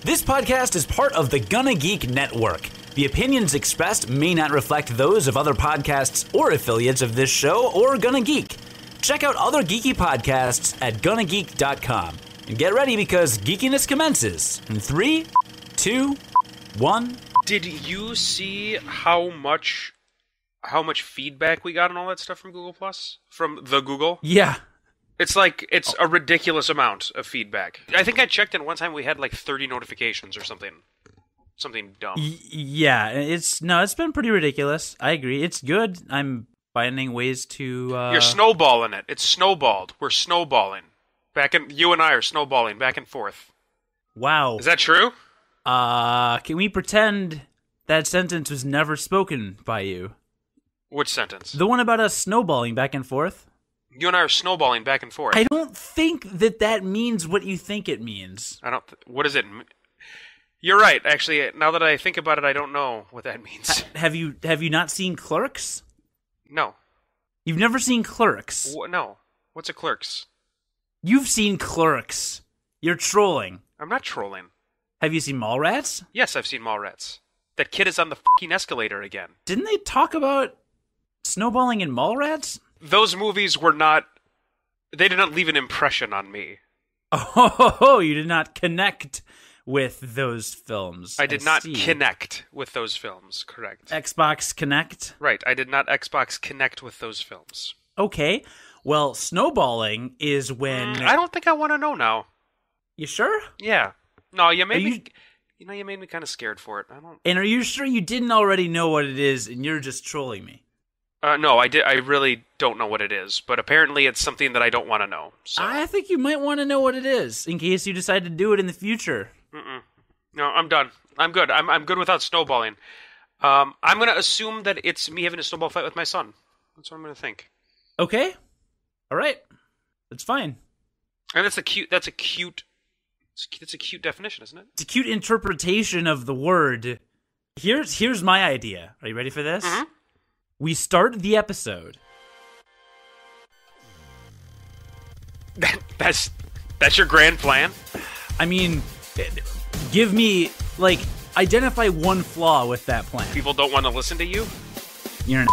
This podcast is part of the Gonna Geek Network. The opinions expressed may not reflect those of other podcasts or affiliates of this show or Gonna Geek. Check out other geeky podcasts at gonnageek.com. And get ready because geekiness commences in 3, 2, 1. Did you see how much feedback we got and all that stuff from Google Plus? From the Google? Yeah. It's a ridiculous amount of feedback. I think I checked in one time we had like 30 notifications or something. Something dumb. Yeah, it's been pretty ridiculous. I agree. It's good. I'm finding ways to... You're snowballing it. It's snowballed. We're snowballing. You and I are snowballing back and forth. Wow. Is that true? Can we pretend that sentence was never spoken by you? Which sentence? The one about us snowballing back and forth. You and I are snowballing back and forth. I don't think that means what you think it means. What does it mean? You're right. Actually, now that I think about it, I don't know what that means. Have you not seen Clerks? No. You've never seen Clerks? No. What's a Clerks? You've seen Clerks. You're trolling. I'm not trolling. Have you seen Mallrats? Yes, I've seen Mallrats. That kid is on the fucking escalator again. Didn't they talk about snowballing in Mallrats? Those movies were not... They did not leave an impression on me. Oh, you did not connect with those films. I did not connect with those films, correct. Xbox Connect? Right, I did not Xbox Connect with those films. Okay, well, snowballing is when... I don't think I want to know now. You sure? Yeah. No, you made me... You made me kind of scared for it. And are you sure you didn't already know what it is and you're just trolling me? No, I really don't know what it is, but apparently it's something that I don't want to know. So. I think you might want to know what it is in case you decide to do it in the future. No, I'm done. I'm good. I'm good without snowballing. I'm going to assume that it's me having a snowball fight with my son. That's what I'm going to think. Okay. All right. That's fine. And that's a cute definition, isn't it? It's a cute interpretation of the word. Here's my idea. Are you ready for this? Mm-hmm. We start the episode. That's your grand plan? I mean, give me, identify one flaw with that plan. People don't want to listen to you? You're an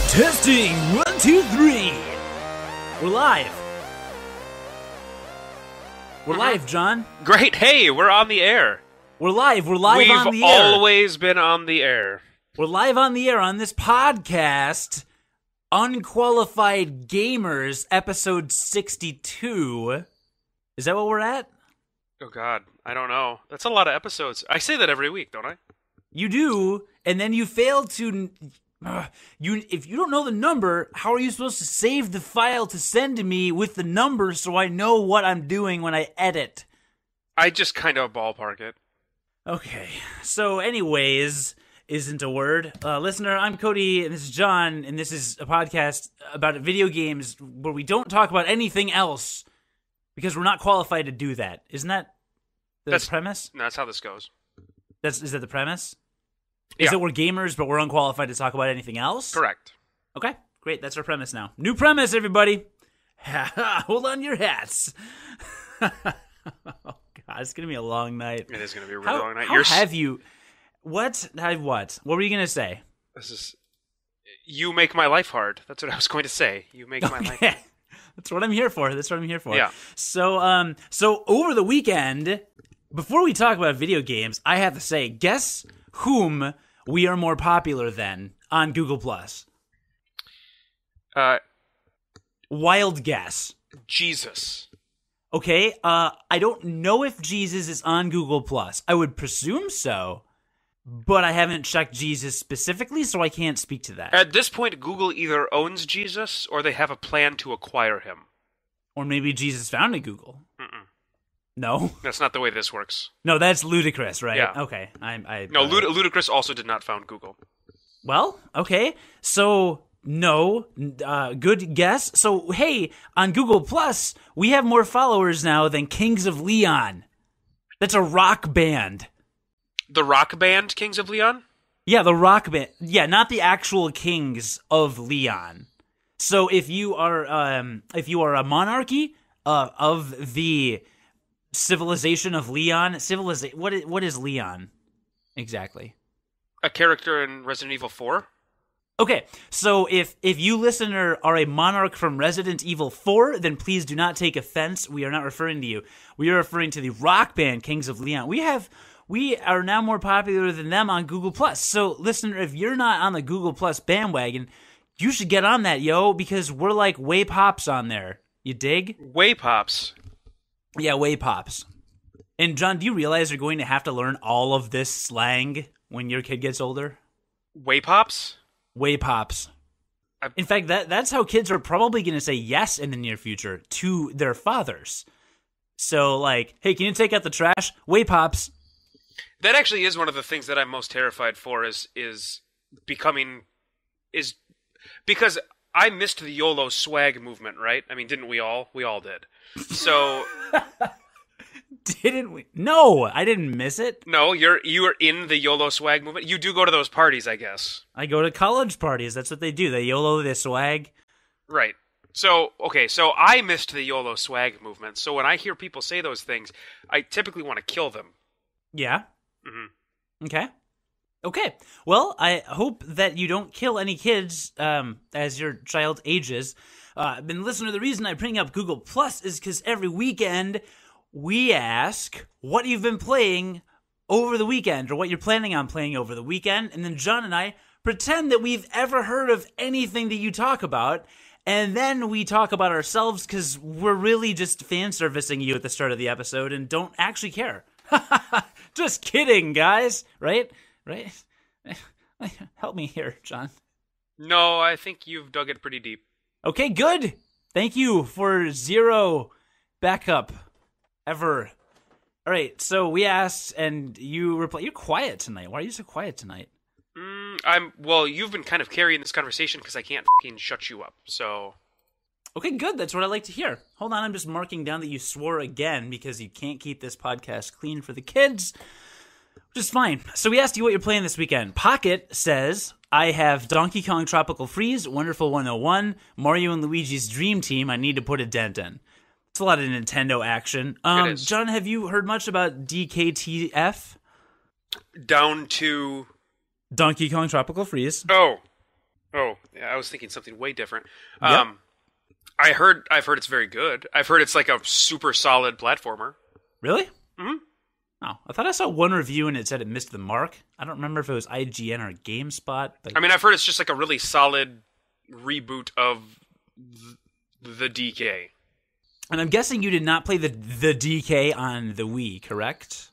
Testing 1, 2, 3. We're live. We're live, John. Great. Hey, we're on the air. We're live. We're live on the We've air. always been on the air. We're live on the air on this podcast, Unqualified Gamers, episode 62. Is that what we're at? Oh, God. I don't know. That's a lot of episodes. I say that every week, don't I? You do, and then you fail to... if you don't know the number, how are you supposed to save the file to send to me with the number so I know what I'm doing when I edit? I just kind of ballpark it. Okay, so anyways, isn't a word. Listener, I'm Cody, and this is John, and this is a podcast about video games where we don't talk about anything else because we're not qualified to do that. Isn't that the premise? No, that's how this goes. Is that the premise? Is that we're gamers, but we're unqualified to talk about anything else? Correct. Okay, great. That's our premise now. New premise, everybody. Hold on to your hats. Oh, God, it's going to be a long night. It is going to be a really long night. What? What were you going to say? You make my life hard. That's what I was going to say. You make my life hard. That's what I'm here for. Yeah. So over the weekend, before we talk about video games, I have to say, guess whom we are more popular than on Google+. Wild guess. Jesus. Okay, I don't know if Jesus is on Google+. I would presume so, but I haven't checked Jesus specifically, so I can't speak to that. At this point, Google either owns Jesus or they have a plan to acquire him. Or maybe Jesus founded Google. Mm-mm. No? That's not the way this works. No, that's ludicrous, right? Yeah. Okay. Ludicrous also did not found Google. Well, okay. So, no. Good guess. So, hey, on Google Plus, we have more followers now than Kings of Leon. That's a rock band. The rock band Kings of Leon? Yeah, the rock band. Yeah, not the actual kings of Leon. So if you are a monarchy of the civilization of Leon, what is Leon exactly? A character in Resident Evil 4? Okay, so if you listener are a monarch from Resident Evil 4, then please do not take offense. We are not referring to you. We are referring to the rock band Kings of Leon. We are now more popular than them on Google+. So, listener, if you're not on the Google+ bandwagon, you should get on that, yo, because we're like way pops on there. You dig? Way pops. Yeah, way pops. And, John, do you realize you're going to have to learn all of this slang when your kid gets older? Way pops? Way pops. In fact, that's how kids are probably going to say yes in the near future to their fathers. So, like, hey, can you take out the trash? Way pops. That actually is one of the things that I'm most terrified for is because I missed the YOLO swag movement, right? I mean, didn't we all? We all did. So didn't we? No, I didn't miss it. No, you were in the YOLO swag movement. You do go to those parties, I guess. I go to college parties. That's what they do. They YOLO their swag. Right. So, okay, so I missed the YOLO swag movement. So when I hear people say those things, I typically want to kill them. Yeah. Mm-hmm. Okay. Well, I hope that you don't kill any kids as your child ages. And listener, the reason I bring up Google Plus is because every weekend we ask what you've been playing over the weekend or what you're planning on playing over the weekend. And then John and I pretend that we've ever heard of anything that you talk about. And then we talk about ourselves because we're really just fan servicing you at the start of the episode and don't actually care. Just kidding, guys. Right? Help me here, John. No, I think you've dug it pretty deep. Okay, good. Thank you for zero backup ever. All right, so we asked, and you replied. You're quiet tonight. Why are you so quiet tonight? Well, you've been kind of carrying this conversation because I can't fucking shut you up, so... Okay, good. That's what I like to hear. Hold on, I'm just marking down that you swore again because you can't keep this podcast clean for the kids, which is fine. So we asked you what you're playing this weekend. Pocket says, I have Donkey Kong Tropical Freeze, Wonderful 101, Mario and Luigi's Dream Team. I need to put a dent in. It's a lot of Nintendo action. It is. John, have you heard much about DKTF? Down to... Donkey Kong Tropical Freeze. Oh, yeah, I was thinking something way different. Yep. I've heard it's very good. I've heard it's like a super solid platformer. Really? Mm-hmm. Oh, I thought I saw one review and it said it missed the mark. I don't remember if it was IGN or GameSpot. But... I mean, I've heard it's just like a really solid reboot of the DK. And I'm guessing you did not play the DK on the Wii, correct?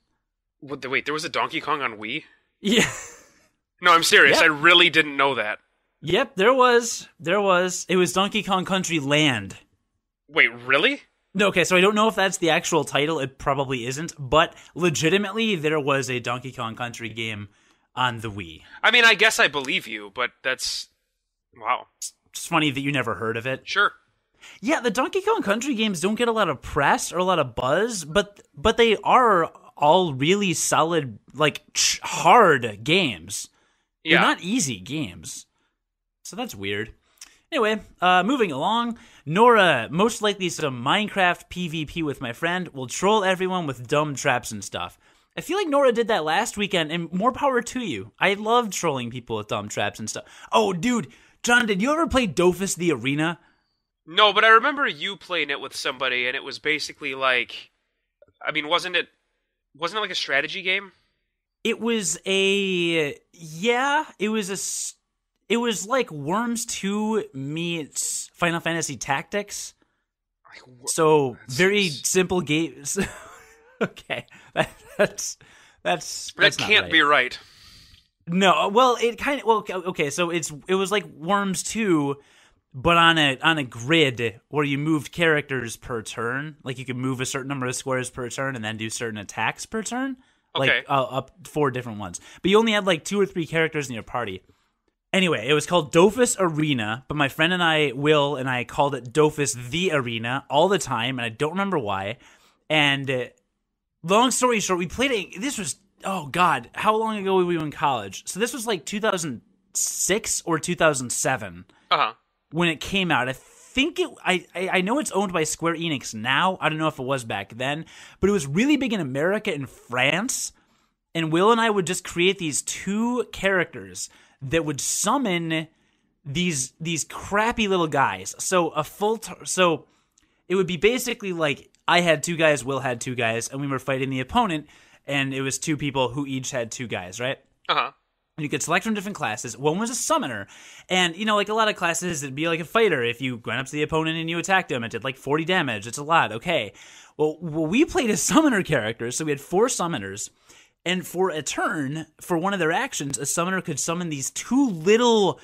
Wait, there was a Donkey Kong on Wii? Yeah. No, I'm serious. Yep. I really didn't know that. Yep, there was. It was Donkey Kong Country Land. Wait, really? No, okay, so I don't know if that's the actual title. It probably isn't. But legitimately, there was a Donkey Kong Country game on the Wii. I mean, I guess I believe you, but that's... Wow. It's funny that you never heard of it. Sure. Yeah, the Donkey Kong Country games don't get a lot of press or a lot of buzz, but they are all really solid, like, hard games. Yeah. They're not easy games. So that's weird. Anyway, moving along. Nora, most likely some Minecraft PvP with my friend, will troll everyone with dumb traps and stuff. I feel like Nora did that last weekend, and more power to you. I love trolling people with dumb traps and stuff. Oh, dude, John, did you ever play Dofus the Arena? No, but I remember you playing it with somebody, and it was basically like... I mean, wasn't it like a strategy game? It was a... Yeah, it was like Worms 2 meets Final Fantasy Tactics. So, very simple games. Okay, that can't be right. No, well, it kind of... Well, okay, so it was like Worms 2... But on a grid where you moved characters per turn, like you could move a certain number of squares per turn and then do certain attacks per turn, okay. Like up 4 different ones. But you only had like 2 or 3 characters in your party. Anyway, it was called Dofus Arena, but my friend and I, Will, and I called it Dofus the Arena all the time, and I don't remember why. And long story short, we played it. This was oh God, how long ago were we in college? So this was like 2006 or 2007 when it came out. I know it's owned by Square-Enix now. I don't know if it was back then, but it was really big in America and France. And Will and I would just create these two characters that would summon these crappy little guys. So so it would be basically like I had two guys, Will had two guys, and we were fighting the opponent, and it was two people who each had two guys, right? You could select from different classes. One was a summoner. And, like a lot of classes, it'd be like a fighter. If you went up to the opponent and you attacked him, it did like 40 damage. It's a lot. Okay. Well, we played as summoner characters, so we had 4 summoners. And for a turn, for one of their actions, a summoner could summon these 2 little,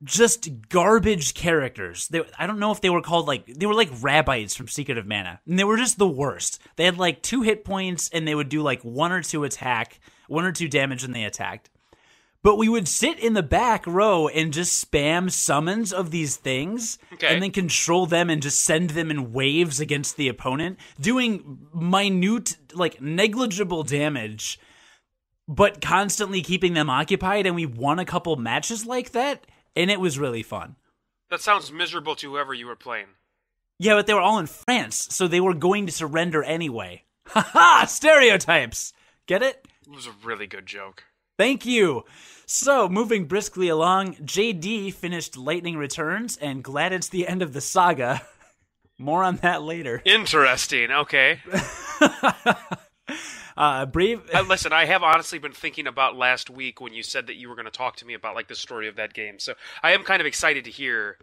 just garbage characters. I don't know if they were called they were like rabbis from Secret of Mana. And they were just the worst. They had like 2 hit points, and they would do like 1 or 2 damage when they attacked. But we would sit in the back row and just spam summons of these things and then control them and just send them in waves against the opponent, doing minute, like negligible damage, but constantly keeping them occupied. And we won a couple matches like that, and it was really fun. That sounds miserable to whoever you were playing. Yeah, but they were all in France, so they were going to surrender anyway. Ha-ha! Stereotypes! Get it? It was a really good joke. Thank you. So, moving briskly along, JD finished Lightning Returns, and glad it's the end of the saga. More on that later. Interesting. Okay. Brave. Listen, I have honestly been thinking about last week when you said that you were going to talk to me about like the story of that game. So I am kind of excited to hear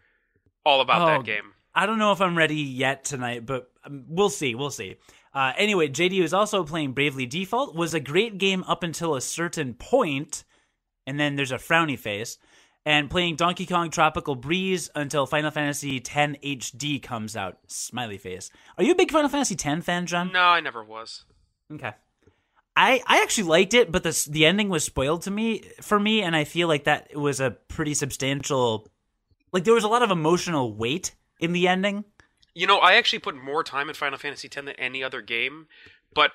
all about that game. I don't know if I'm ready yet tonight, but we'll see. We'll see. Anyway, JD was also playing Bravely Default. Was a great game up until a certain point, and then there's a frowny face. And playing Donkey Kong Tropical Breeze until Final Fantasy X HD comes out. Smiley face. Are you a big Final Fantasy X fan, John? No, I never was. Okay. I actually liked it, but the ending was spoiled for me, and I feel like that was a pretty substantial... Like, there was a lot of emotional weight in the ending. I actually put more time in Final Fantasy X than any other game, but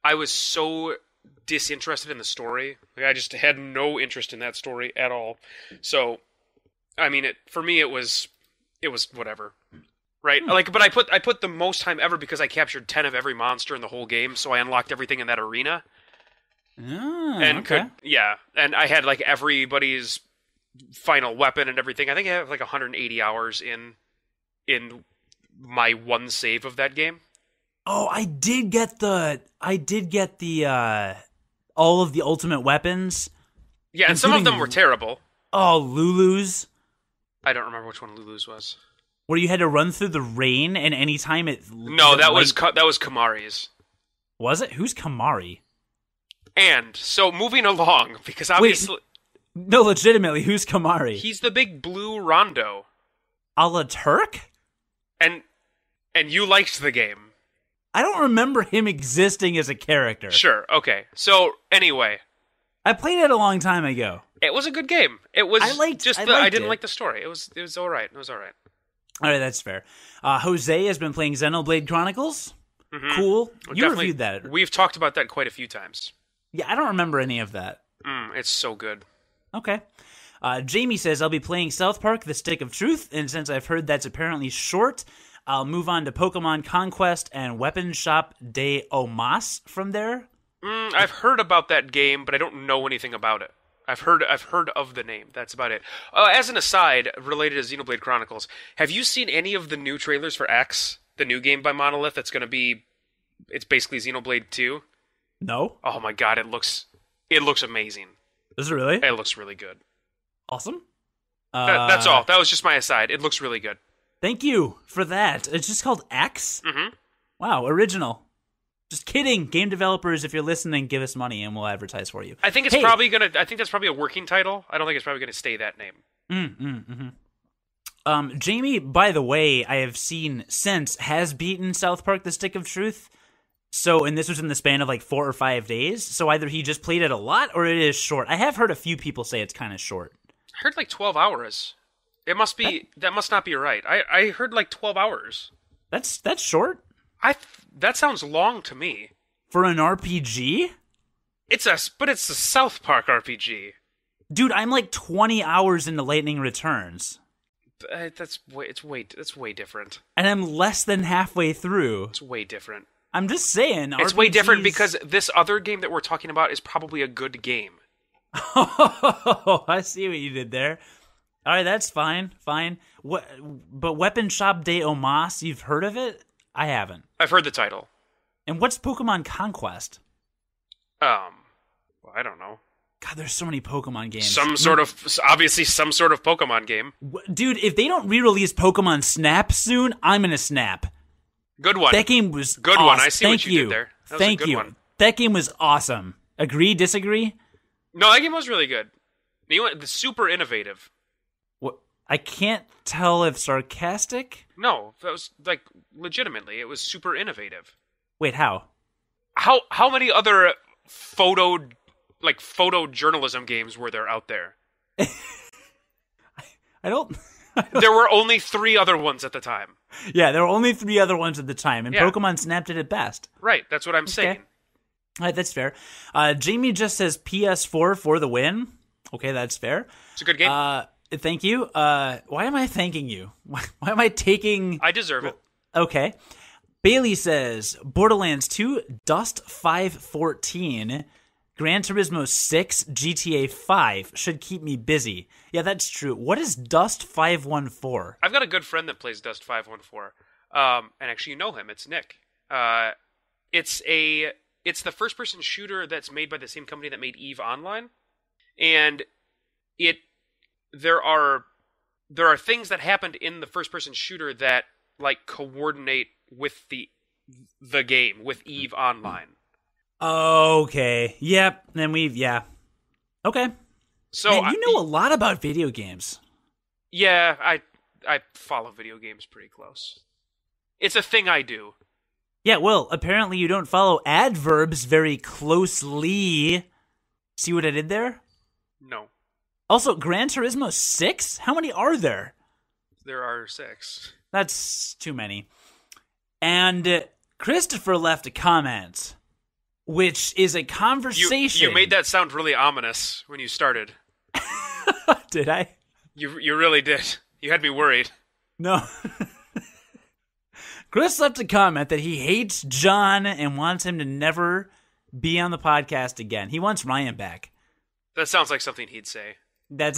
I was so disinterested in the story. Like, I just had no interest in that story at all. So, I mean, for me, it was whatever, right? But I put the most time ever because I captured 10 of every monster in the whole game, so I unlocked everything in that arena. And and I had like everybody's final weapon and everything. I think I have like 180 hours in my one save of that game. Oh, I did get the all of the ultimate weapons. Yeah, and some of them were terrible. Oh, Lulu's. I don't remember which one Lulu's was. Where you had to run through the rain, and anytime it... No, that was Kamari's. Was it? Who's Kamari? And, so moving along, because obviously... Wait, no, legitimately, who's Kamari? He's the big blue Rondo. A la Turk? And you liked the game. I don't remember him existing as a character. Sure, okay. So, anyway. I played it a long time ago. It was a good game. It was I didn't like the story. It was alright. It was alright. Alright, that's fair. Jose has been playing Xenoblade Chronicles. Mm-hmm. Cool. You reviewed that. We've talked about that quite a few times. Yeah, I don't remember any of that. It's so good. Okay. Jamie says, I'll be playing South Park, The Stick of Truth, and since I've heard that's apparently short, I'll move on to Pokemon Conquest and Weapon Shop de Omas from there. I've heard about that game, but I don't know anything about it. I've heard of the name. That's about it. As an aside, related to Xenoblade Chronicles, have you seen any of the new trailers for X, the new game by Monolith that's going to be... It's basically Xenoblade 2? No. Oh my god, it looks amazing. Is it really? It looks really good. Awesome. That's all. That was just my aside. It looks really good. Thank you for that. It's just called X? Mm-hmm. Wow, original. Just kidding. Game developers, if you're listening, give us money and we'll advertise for you. I think it's probably gonna... I think that's probably a working title. I don't think it's probably gonna stay that name. Jamie, by the way, I have seen since, has beaten South Park, The Stick of Truth. So, and this was in the span of like 4 or 5 days. So either he just played it a lot or it is short. I have heard a few people say it's kind of short. I heard like 12 hours. It must be... That must not be right. I heard like 12 hours. That's short? That sounds long to me. For an RPG? It's a South Park RPG. Dude, I'm like 20 hours into Lightning Returns. That's way different. And I'm less than halfway through. It's way different. I'm just saying. It's way different because this other game that we're talking about is probably a good game. Oh, I see what you did there. All right, that's fine. But Weapon Shop de Omas, you've heard of it? I haven't. I've heard the title. And what's Pokemon Conquest? Well, I don't know. God, there's so many Pokemon games. Some sort of Pokemon game. Dude, if they don't re-release Pokemon Snap soon, I'm gonna snap. Good one. That game was good awesome. one. I see what you did there. That was a good one. That game was awesome. Agree? Disagree? No, that game was really good. Super innovative. What? I can't tell if sarcastic. No, that was like legitimately. It was super innovative. Wait, how? How many other photojournalism games were there out there? I don't. There were only 3 other ones at the time. Yeah, there were only 3 other ones at the time, and Pokemon Snap did it best. Right, that's what I'm saying. All right, that's fair. Jamie just says PS4 for the win. Okay, that's fair. It's a good game. Thank you. Why am I thanking you? Why am I taking... I deserve it. Okay. Bailey says, Borderlands 2, Dust 514, Gran Turismo 6, GTA 5 should keep me busy. Yeah, that's true. What is Dust 514? I've got a good friend that plays Dust 514. And actually you know him. It's Nick. It's the first-person shooter that's made by the same company that made EVE Online. And there are things that happened in the first-person shooter that like coordinate with the game, with EVE Online. Okay. Yep. Then Okay. So man, you know a lot about video games. Yeah, I follow video games pretty close. It's a thing I do. Yeah, well, apparently you don't follow adverbs very closely. See what I did there? No. Also, Gran Turismo 6? How many are there? There are 6. That's too many. And Christopher left a comment, which is a conversation. You made that sound really ominous when you started. Did I? You really did. You had me worried. No. Chris left a comment that he hates John and wants him to never be on the podcast again. He wants Ryan back. That sounds like something he'd say. No,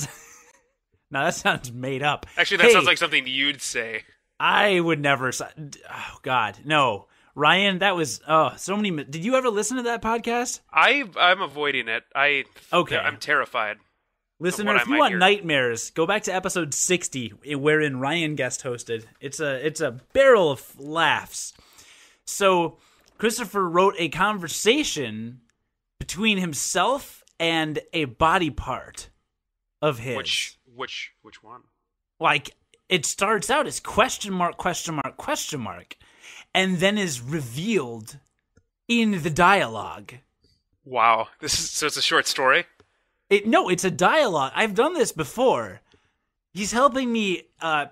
that sounds made up. Actually, that sounds like something you'd say. I would never. Oh, God. No. Ryan, that was so many. Did you ever listen to that podcast? I'm avoiding it. Okay. I'm terrified. Listener, if you want nightmares, go back to episode 60, wherein Ryan guest hosted. It's a barrel of laughs. So Christopher wrote a conversation between himself and a body part of his. Which one? Like, it starts out as question mark, and then is revealed in the dialogue. Wow. So it's a short story? No, it's a dialogue. I've done this before. He's helping me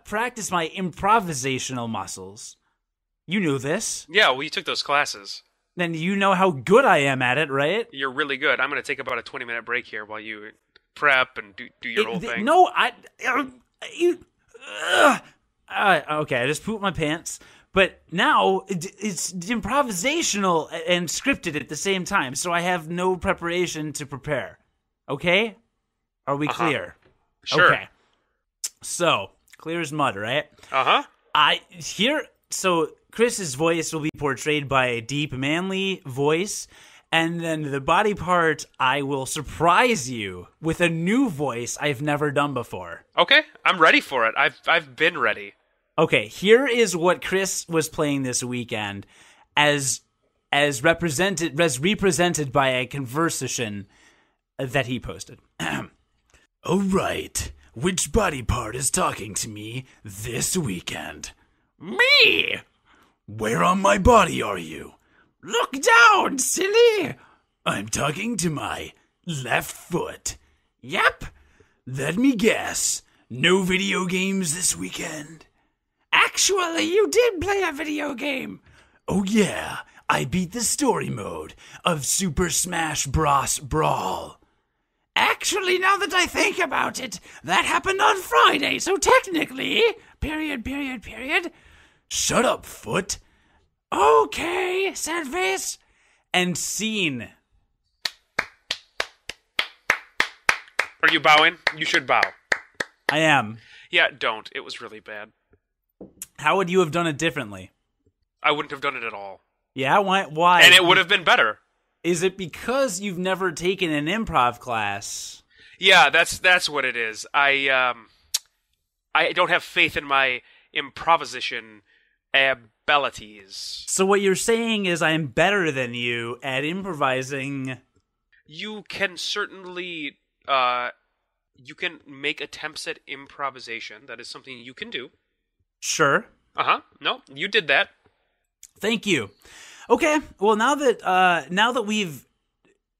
practice my improvisational muscles. You knew this. Yeah, well, you took those classes. Then you know how good I am at it, right? You're really good. I'm going to take about a 20-minute break here while you prep and do your whole thing. No, okay, I just pooped my pants. But now it's improvisational and scripted at the same time, so I have no preparation to prepare. Okay? Are we clear? Sure. Okay. So, clear as mud, right? Uh-huh. So Chris's voice will be portrayed by a deep, manly voice, and then the body part, I will surprise you with a new voice I've never done before. Okay, I'm ready for it. I've been ready. Okay, here is what Chris was playing this weekend as represented by a conversation that he posted. All right, which body part is talking to me this weekend? Me! Where on my body are you? Look down, silly! I'm talking to my left foot. Yep. Let me guess. No video games this weekend? Actually, you did play a video game. Oh yeah, I beat the story mode of Super Smash Bros. Brawl. Actually, now that I think about it, that happened on Friday, so technically... Period. Shut up, Foot. Okay, sad face. And scene. Are you bowing? You should bow. I am. Yeah, don't. It was really bad. How would you have done it differently? I wouldn't have done it at all. Yeah, why? And it would have been better. Is it because you've never taken an improv class? Yeah, that's what it is. I don't have faith in my improvisation abilities. So what you're saying is I'm better than you at improvising. You can certainly you can make attempts at improvisation. That is something you can do. Sure. No, you did that. Thank you. Okay. Well, now that we've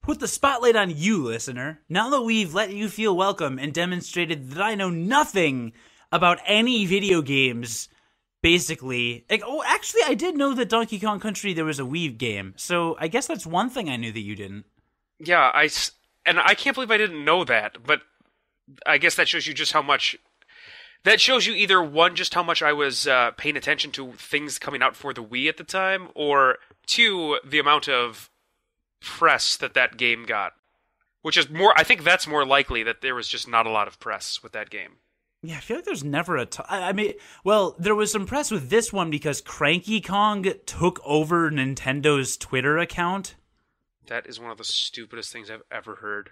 put the spotlight on you, listener, now that we've let you feel welcome and demonstrated that I know nothing about any video games, basically. Actually, I did know that Donkey Kong Country, there was a Wii game. So I guess that's one thing I knew that you didn't. Yeah, I can't believe I didn't know that, but I guess that shows you just how much... That shows you either, one, just how much I was paying attention to things coming out for the Wii at the time, or two, the amount of press that game got. Which is more... I think that's more likely that there was just not a lot of press with that game. Yeah, I feel like there's never a... there was some press with this one because Cranky Kong took over Nintendo's Twitter account. That is one of the stupidest things I've ever heard.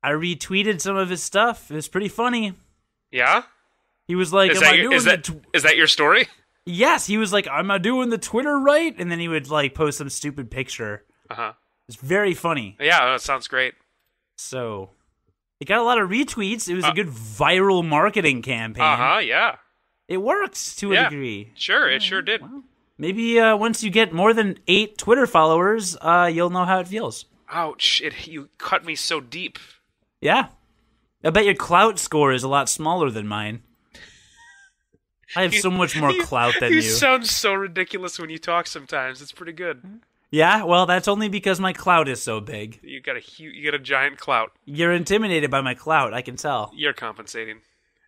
I retweeted some of his stuff. It was pretty funny. Yeah? He was like, is that your story? Yes, he was like, am I doing the Twitter right? And then he would like post some stupid picture. Uh-huh. It's very funny. Yeah, that sounds great. So, it got a lot of retweets. It was a good viral marketing campaign. Uh-huh, yeah. It works to a degree. Sure, it sure did. Well, maybe once you get more than 8 Twitter followers, you'll know how it feels. Ouch, you cut me so deep. Yeah. I bet your clout score is a lot smaller than mine. I have so much more clout than you. You sound so ridiculous when you talk sometimes. It's pretty good. Yeah, well, that's only because my clout is so big. You got a giant clout. You're intimidated by my clout, I can tell. You're compensating.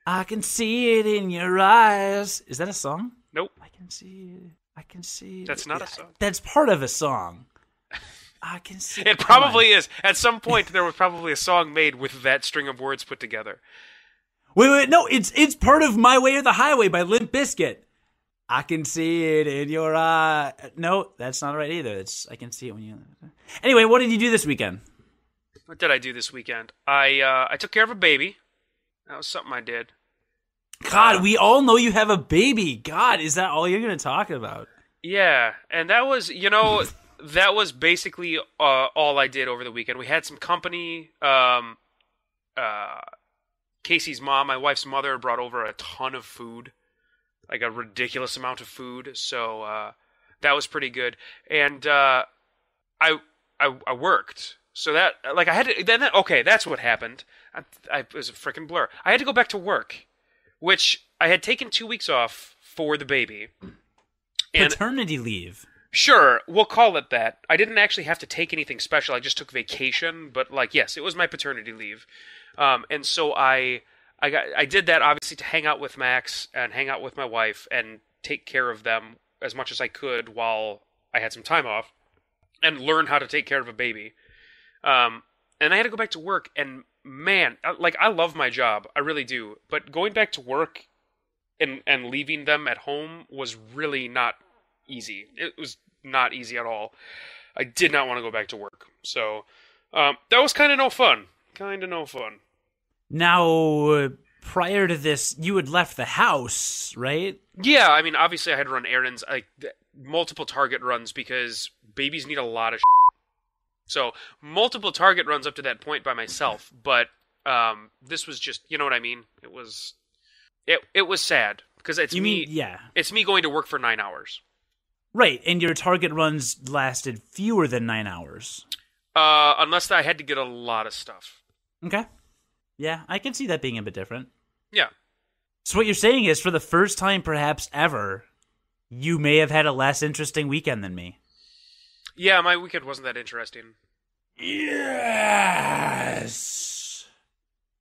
I can see it in your eyes. Is that a song? Nope. I can see it. That's not a song. That's part of a song. I can see it. It probably is. At some point, there was probably a song made with that string of words put together. Wait, no, it's part of My Way or the Highway by Limp Bizkit. I can see it in your eye. No, that's not right either. It's I can see it when you... Anyway, what did you do this weekend? What did I do this weekend? I took care of a baby. That was something I did. God, we all know you have a baby. God, is that all you're going to talk about? Yeah, and that was, that was basically all I did over the weekend. We had some company. Casey's mom, my wife's mother, brought over a ton of food, like a ridiculous amount of food. So that was pretty good. And I worked, so that like I had to. Then okay, that's what happened. It was a freaking blur. I had to go back to work, which I had taken 2 weeks off for the baby. Paternity leave. Sure, we'll call it that. I didn't actually have to take anything special. I just took vacation, but like yes, it was my paternity leave. And so I did that obviously to hang out with Max and hang out with my wife and take care of them as much as I could while I had some time off and learn how to take care of a baby. And I had to go back to work, and man, like I love my job, I really do. But going back to work and leaving them at home was really not easy. It was not easy at all. I did not want to go back to work. So that was kind of no fun. Now, prior to this, you had left the house, right? Yeah, I mean, obviously I had to run errands, like multiple Target runs because babies need a lot of So, multiple Target runs up to that point by myself, but this was just, you know what I mean? It was sad because it's it's me going to work for 9 hours. Right, and your Target runs lasted fewer than 9 hours. Unless I had to get a lot of stuff. Okay. Yeah, I can see that being a bit different. Yeah. So what you're saying is, for the first time perhaps ever, you may have had a less interesting weekend than me. Yeah, my weekend wasn't that interesting. Yes!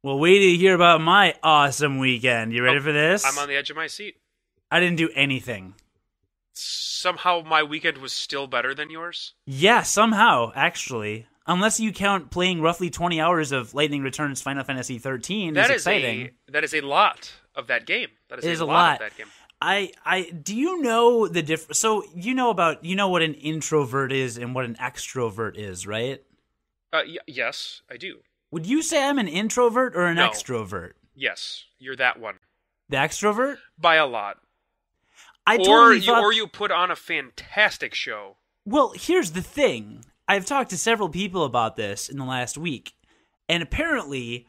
Well, wait till you hear about my awesome weekend. You ready for this? I'm on the edge of my seat. I didn't do anything. Somehow my weekend was still better than yours? Yeah, somehow, actually. Unless you count playing roughly 20 hours of Lightning Returns Final Fantasy XIII. That is exciting. That is a lot of that game. That is a lot of that game. Do you know the difference? So you know what an introvert is and what an extrovert is, right? Yes, I do. Would you say I'm an introvert or an extrovert? Yes, you're that one. The extrovert? By a lot. Or you put on a fantastic show. Well, here's the thing. I've talked to several people about this in the last week, and apparently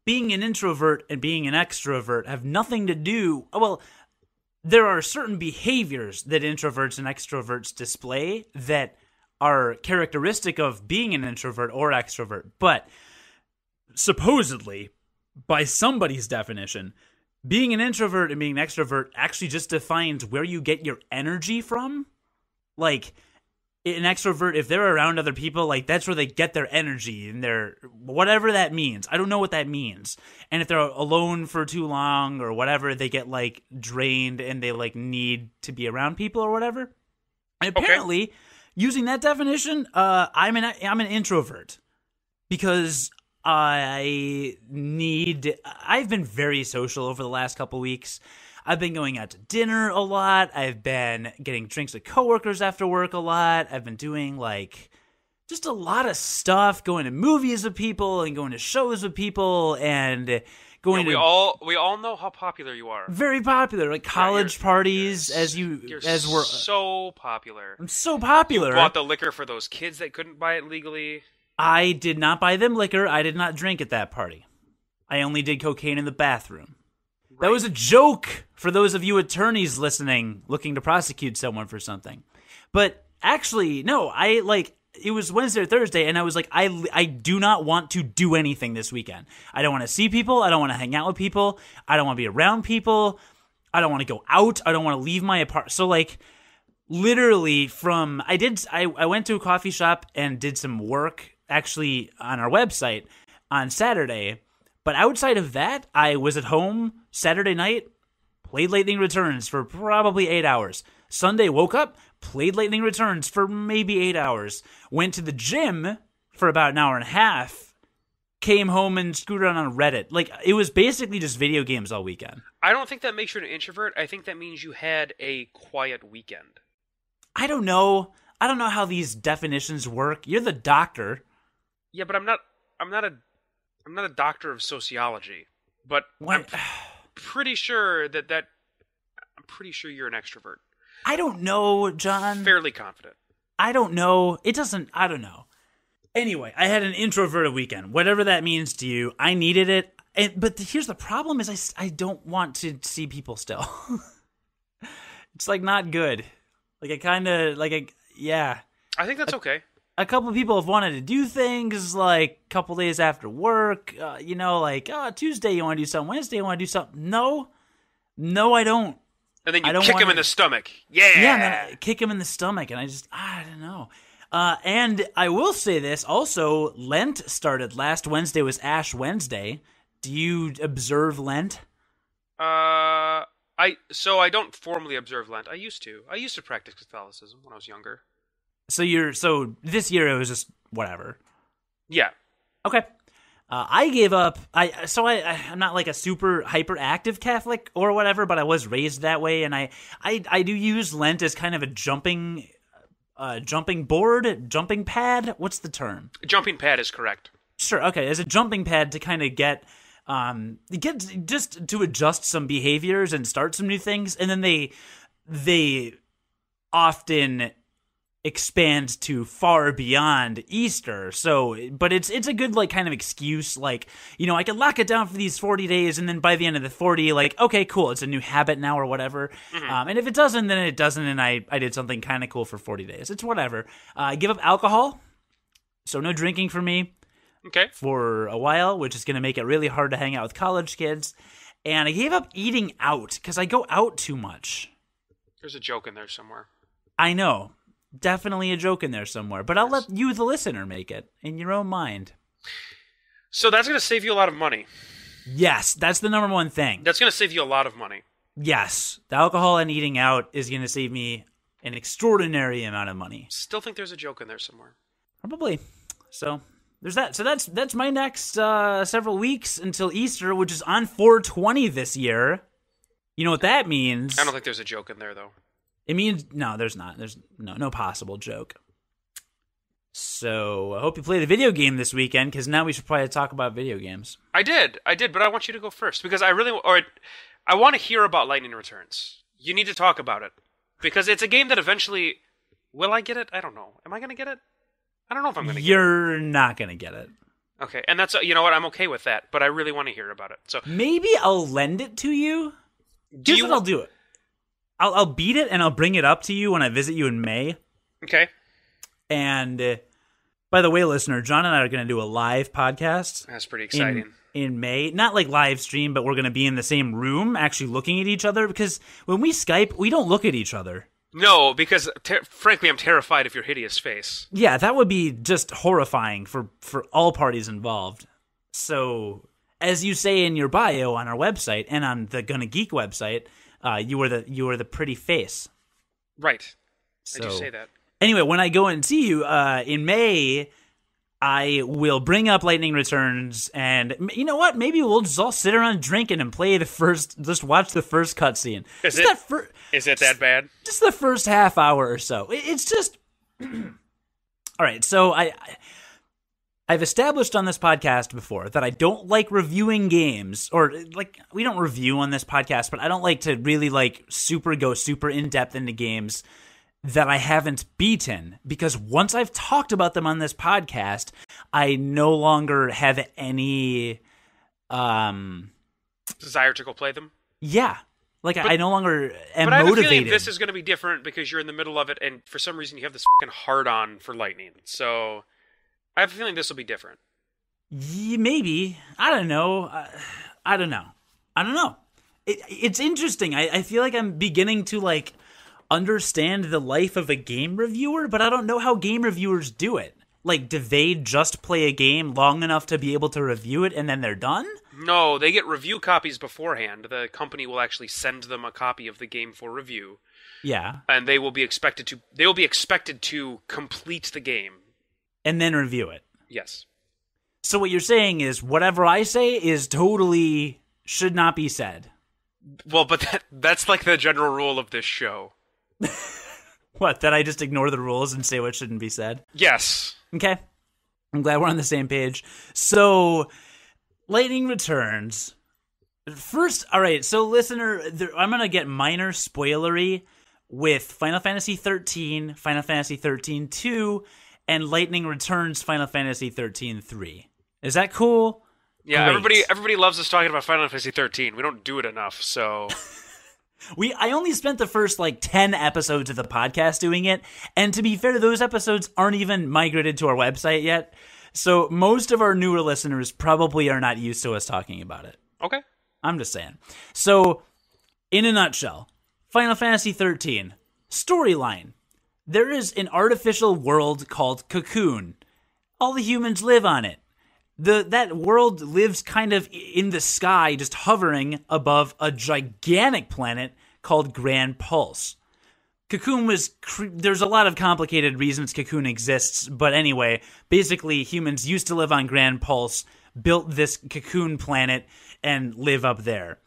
being an introvert and being an extrovert have nothing to do... Well, there are certain behaviors that introverts and extroverts display that are characteristic of being an introvert or extrovert, but supposedly, by somebody's definition, being an introvert and being an extrovert actually just defines where you get your energy from. Like, an extrovert, if they're around other people, like, that's where they get their energy and their whatever that means. I don't know what that means. And if they're alone for too long or whatever, they get, like, drained and they, like, need to be around people or whatever. And apparently, using that definition, I'm an introvert because I've been very social over the last couple weeks. I've been going out to dinner a lot. I've been getting drinks with coworkers after work a lot. I've been doing, like, just a lot of stuff, going to movies with people and going to shows with people and going we all know how popular you are. Very popular, like college parties You're so popular. I'm so popular. You bought the liquor for those kids that couldn't buy it legally. I did not buy them liquor. I did not drink at that party. I only did cocaine in the bathroom. Right. That was a joke for those of you attorneys listening, looking to prosecute someone for something. But actually, no, it was Wednesday or Thursday, and I was like, I do not want to do anything this weekend. I don't want to see people. I don't want to hang out with people. I don't want to be around people. I don't want to go out. I don't want to leave my apartment. So, like, literally I went to a coffee shop and did some work, actually, on our website on Saturday. But outside of that, I was at home Saturday night, played Lightning Returns for probably 8 hours. Sunday, woke up, played Lightning Returns for maybe 8 hours. Went to the gym for about an hour and a half. Came home and screwed around on Reddit. Like, it was basically just video games all weekend. I don't think that makes you an introvert. I think that means you had a quiet weekend. I don't know. I don't know how these definitions work. You're the doctor. Yeah, but I'm not a doctor of sociology. But I'm pretty sure I'm pretty sure you're an extrovert. I don't know, John. Fairly confident. I don't know. I don't know. Anyway, I had an introverted weekend. Whatever that means to you, I needed it. But here's the problem is I don't want to see people still. It's, like, not good. Like, yeah. I think that's okay. A couple of people have wanted to do things, like, a couple days after work. Tuesday you want to do something. Wednesday you want to do something. No, I don't. And then you kick him in the stomach. Yeah. Yeah, and then I kick him in the stomach, and I don't know. And I will say this, also, Lent started. Last Wednesday was Ash Wednesday. Do you observe Lent? I don't formally observe Lent. I used to practice Catholicism when I was younger. So this year it was just whatever. Yeah. Okay. I gave up. I'm not like a super hyperactive Catholic or whatever, but I was raised that way, and I do use Lent as kind of a jumping pad. What's the term? Jumping pad is correct. Sure. Okay, as a jumping pad to kind of get just to adjust some behaviors and start some new things, and then they often expand to far beyond Easter. So, but it's a good, like, kind of excuse, like, I can lock it down for these 40 days, and then by the end of the 40, like, okay, cool, it's a new habit now or whatever. Mm-hmm. And if it doesn't, then it doesn't, and I did something kind of cool for 40 days. It's whatever. I give up alcohol, so no drinking for me. Okay. For a while, which is going to make it really hard to hang out with college kids. And I gave up eating out because I go out too much. There's a joke in there somewhere. I know. definitely a joke in there somewhere. But I'll let you, the listener, make it in your own mind. So that's going to save you a lot of money. Yes, that's the number one thing. That's going to save you a lot of money. Yes, the alcohol and eating out is going to save me an extraordinary amount of money. Still think there's a joke in there somewhere. Probably. So there's that. So that's my next several weeks until Easter, which is on 4/20 this year. You know what that means? I don't think there's a joke in there, though. It means no, there's not. There's no possible joke. So I hope you play the video game this weekend, because now we should probably talk about video games. I did, but I want you to go first because I want to hear about Lightning Returns. You need to talk about it because it's a game that eventually, will I get it? I don't know. Am I going to get it? I don't know if I'm going to get it. You're not going to get it. Okay, and that's you know what? I'm okay with that, but I really want to hear about it. So maybe I'll lend it to you. Here's what I'll do. I'll beat it and I'll bring it up to you when I visit you in May. Okay. And by the way, listener, John and I are going to do a live podcast. That's pretty exciting. In May. Not like live stream, but we're going to be in the same room actually looking at each other, because when we Skype, we don't look at each other. No, because frankly, I'm terrified of your hideous face. Yeah, that would be just horrifying for all parties involved. So, as you say in your bio on our website and on the Gonna Geek website, you were the pretty face. Right. So, I do say that. Anyway, when I go and see you in May, I will bring up Lightning Returns, and you know what? Maybe we'll just all sit around drinking and play just watch the first cutscene. Is it that bad? Just the first half hour or so. It's just all right. So I've established on this podcast before that I don't like reviewing games, or like we don't review on this podcast, but I don't like to really go super in depth into games that I haven't beaten, because once I've talked about them on this podcast, I no longer have any desire to go play them. Yeah, I no longer am motivated. But I have a feeling this is going to be different because you're in the middle of it, and for some reason you have this fucking hard-on for Lightning. So I have a feeling this will be different. Yeah, maybe. I don't know. I don't know. It's interesting. I feel like I'm beginning to understand the life of a game reviewer, but I don't know how game reviewers do it. Do they just play a game long enough to be able to review it and then they're done? No, they get review copies beforehand. The company will actually send them a copy of the game for review. Yeah. And they will be expected to complete the game and then review it. Yes. So what you're saying is whatever I say is totally should not be said. Well, but that's the general rule of this show. What, that I just ignore the rules and say what shouldn't be said? Yes. Okay. I'm glad we're on the same page. So, Lightning Returns. First, all right, so listener, I'm going to get minor spoilery with Final Fantasy XIII, Final Fantasy XIII-2, and Lightning Returns Final Fantasy XIII-3. Is that cool? Yeah, Great. everybody loves us talking about Final Fantasy XIII. We don't do it enough, so... I only spent the first 10 episodes of the podcast doing it, and to be fair, those episodes aren't even migrated to our website yet, so most of our newer listeners probably are not used to us talking about it. Okay. I'm just saying. So, in a nutshell, Final Fantasy XIII, storyline. There is an artificial world called Cocoon. All the humans live on it. That world lives kind of in the sky, just hovering above a gigantic planet called Grand Pulse. Cocoon there's a lot of complicated reasons Cocoon exists, but anyway, basically humans used to live on Grand Pulse, built this Cocoon planet, and live up there.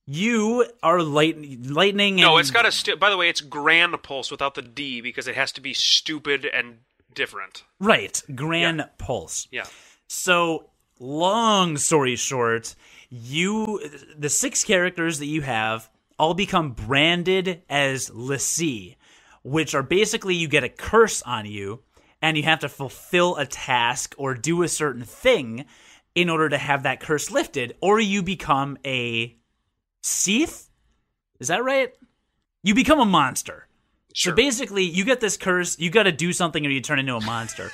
You are lightning. No, it's got by the way, it's Grand Pulse without the D because it has to be stupid and different. Right, Grand Pulse. Yeah. So, long story short, the 6 characters that you have all become branded as l'Cie, which are basically you get a curse on you, and you have to fulfill a task or do a certain thing in order to have that curse lifted, or you become a Seath? Is that right? You become a monster. Sure. So basically, you get this curse, you got to do something or you turn into a monster.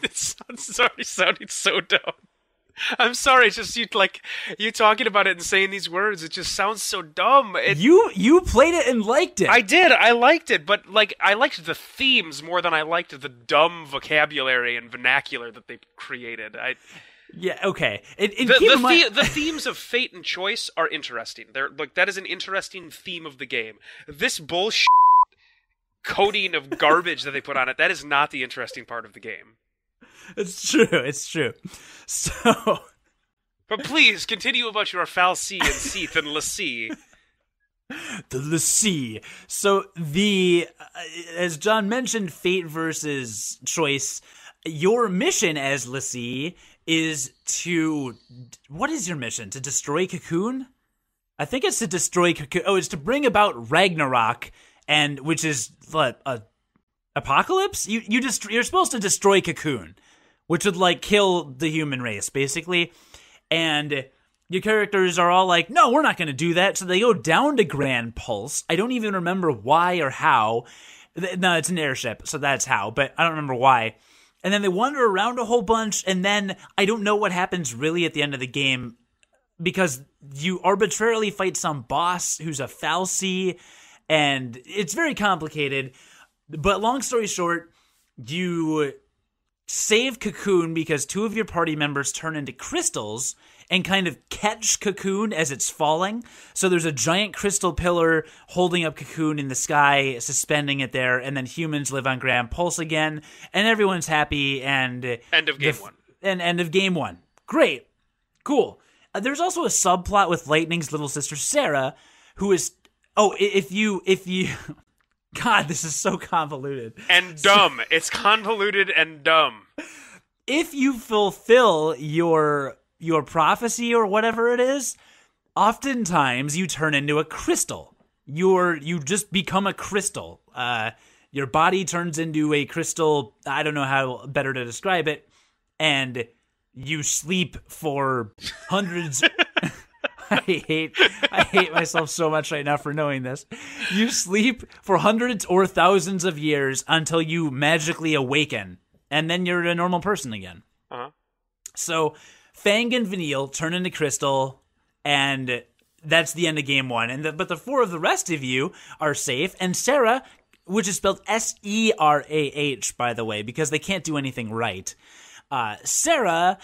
It's already sounding so dumb. I'm sorry, it's just you talking about it and saying these words. It just sounds so dumb. You played it and liked it. I did. I liked it, but I liked the themes more than I liked the dumb vocabulary and vernacular that they created. Yeah. Okay. The themes of fate and choice are interesting. That is an interesting theme of the game. This bullshit coating of garbage that they put on it, that is not the interesting part of the game. It's true. So... But please, continue about your Fal'Cie and Seath and l'Cie. The l'Cie. So as John mentioned, fate versus choice, your mission as l'Cie is to... What is your mission? To destroy Cocoon? I think it's to destroy Cocoon. Oh, it's to bring about Ragnarok, and which is what, apocalypse? You're supposed to destroy Cocoon, which would kill the human race basically, and your characters are all like, no, we're not going to do that. So they go down to Grand Pulse. I don't even remember why or how. No, it's an airship, so that's how, but I don't remember why. And then they wander around a whole bunch, and then I don't know what happens really at the end of the game, because you arbitrarily fight some boss who's a Fal'Cie, and it's very complicated. But long story short, you save Cocoon because two of your party members turn into crystals and kind of catch Cocoon as it's falling. So there's a giant crystal pillar holding up Cocoon in the sky, suspending it there, and then humans live on Grand Pulse again, and everyone's happy, and... End of game one. And end of game one. Great. Cool. There's also a subplot with Lightning's little sister, Sarah, who is... Oh, if you... God, this is so convoluted. And dumb. It's convoluted and dumb. If you fulfill your prophecy or whatever it is, oftentimes you turn into a crystal. You just become a crystal. Your body turns into a crystal. I don't know how better to describe it. And you sleep for hundreds... I hate myself so much right now for knowing this. You sleep for hundreds or thousands of years until you magically awaken, and then you're a normal person again. Uh-huh. So Fang and Vanille turn into crystal, and that's the end of game one. But the four of the rest of you are safe, and Sarah, which is spelled Serah, by the way, because they can't do anything right. Sarah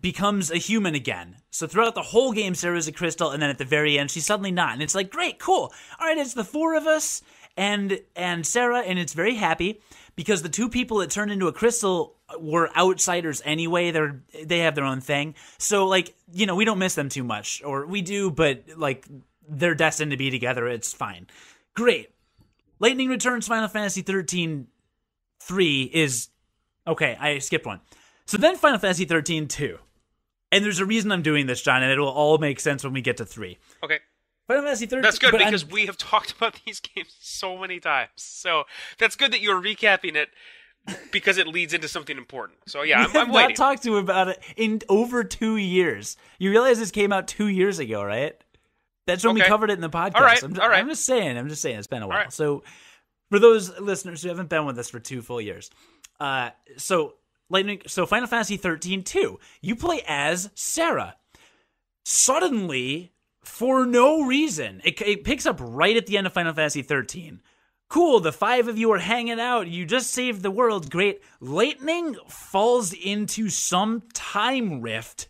becomes a human again. So throughout the whole game, Sarah's a crystal, and then at the very end, she's suddenly not. And it's like, great, cool. All right, it's the four of us and Sarah, and it's very happy because the two people that turned into a crystal were outsiders anyway. They have their own thing. So, we don't miss them too much. Or we do, but, they're destined to be together. It's fine. Great. Lightning Returns Final Fantasy XIII 3 is... Okay, I skipped one. So then Final Fantasy XIII 2. And there's a reason I'm doing this, John, and it'll all make sense when we get to 3. Okay. Final Fantasy XIII... That's good, because we have talked about these games so many times. So that's good that you're recapping it, because it leads into something important. So yeah, I'm waiting. Not talked to about it in over 2 years. You realize this came out 2 years ago, right? That's when we covered it in the podcast. All right. I'm just saying, it's been a while. Right. So for those listeners who haven't been with us for 2 full years, so Final Fantasy XIII 2, you play as Sarah. Suddenly, for no reason, it picks up right at the end of Final Fantasy XIII. Cool, the 5 of you are hanging out, you just saved the world, great. Lightning falls into some time rift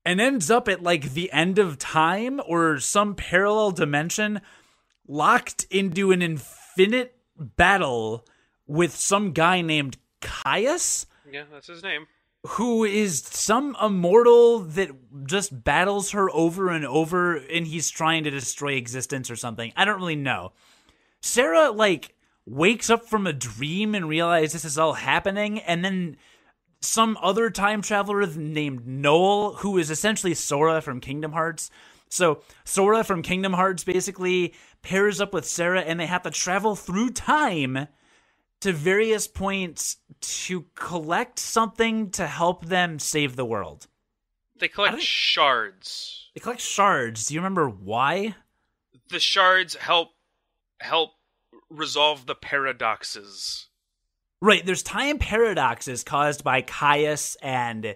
and ends up at the end of time or some parallel dimension, locked into an infinite battle with some guy named Caius. Yeah, that's his name. Who is some immortal that just battles her over and over, and he's trying to destroy existence or something. I don't really know. Sarah, wakes up from a dream and realizes this is all happening, and then some other time traveler named Noel, who is essentially Sora from Kingdom Hearts. So Sora from Kingdom Hearts basically pairs up with Sarah, and they have to travel through time to various points to collect something to help them save the world. They collect shards. They collect shards. Do you remember why? The shards help resolve the paradoxes. Right, there's time paradoxes caused by Caius and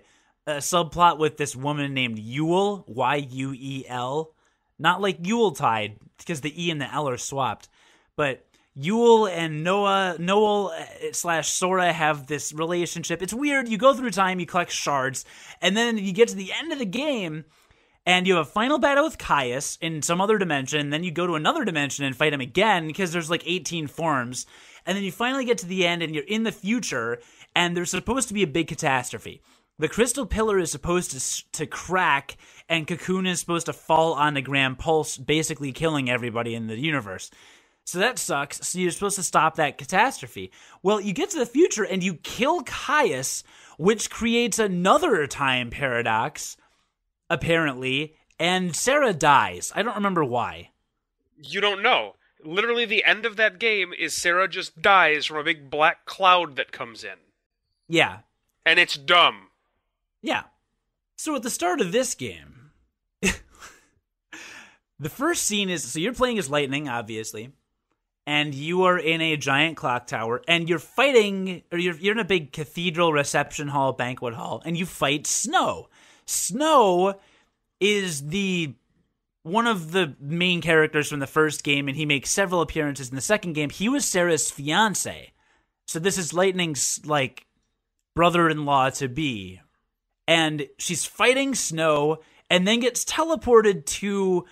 subplot with this woman named Yule, Yuel. Not like Yuletide, because the E and the L are swapped. But Yule and Noel / Sora have this relationship. It's weird. You go through time, you collect shards, and then you get to the end of the game, and you have a final battle with Caius in some other dimension. Then you go to another dimension and fight him again, because there's like 18 forms. And then you finally get to the end, and you're in the future, and there's supposed to be a big catastrophe. The crystal pillar is supposed to crack, and Cocoon is supposed to fall on the Grand Pulse, basically killing everybody in the universe. So that sucks. So you're supposed to stop that catastrophe. Well, you get to the future, and you kill Caius, which creates another time paradox, apparently, and Sarah dies. I don't remember why. You don't know. Literally, the end of that game is Sarah just dies from a big black cloud that comes in. Yeah. And it's dumb. Yeah. So at the start of this game, the first scene is, so you're playing as Lightning, obviously, and you are in a giant clock tower, and you're fighting, or you're in a big cathedral reception hall, banquet hall, and you fight Snow. Snow is one of the main characters from the first game, and he makes several appearances in the second game. He was Sarah's fiance. So this is Lightning's, like, brother-in-law to be. And she's fighting Snow, and then gets teleported to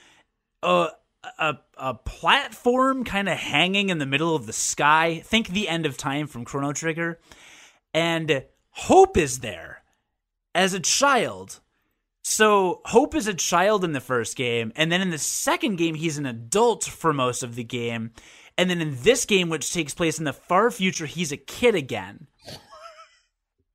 a platform kind of hanging in the middle of the sky. Think the end of time from Chrono Trigger. And Hope is there as a child. So Hope is a child in the first game, and then in the second game, he's an adult for most of the game. And then in this game, which takes place in the far future, he's a kid again.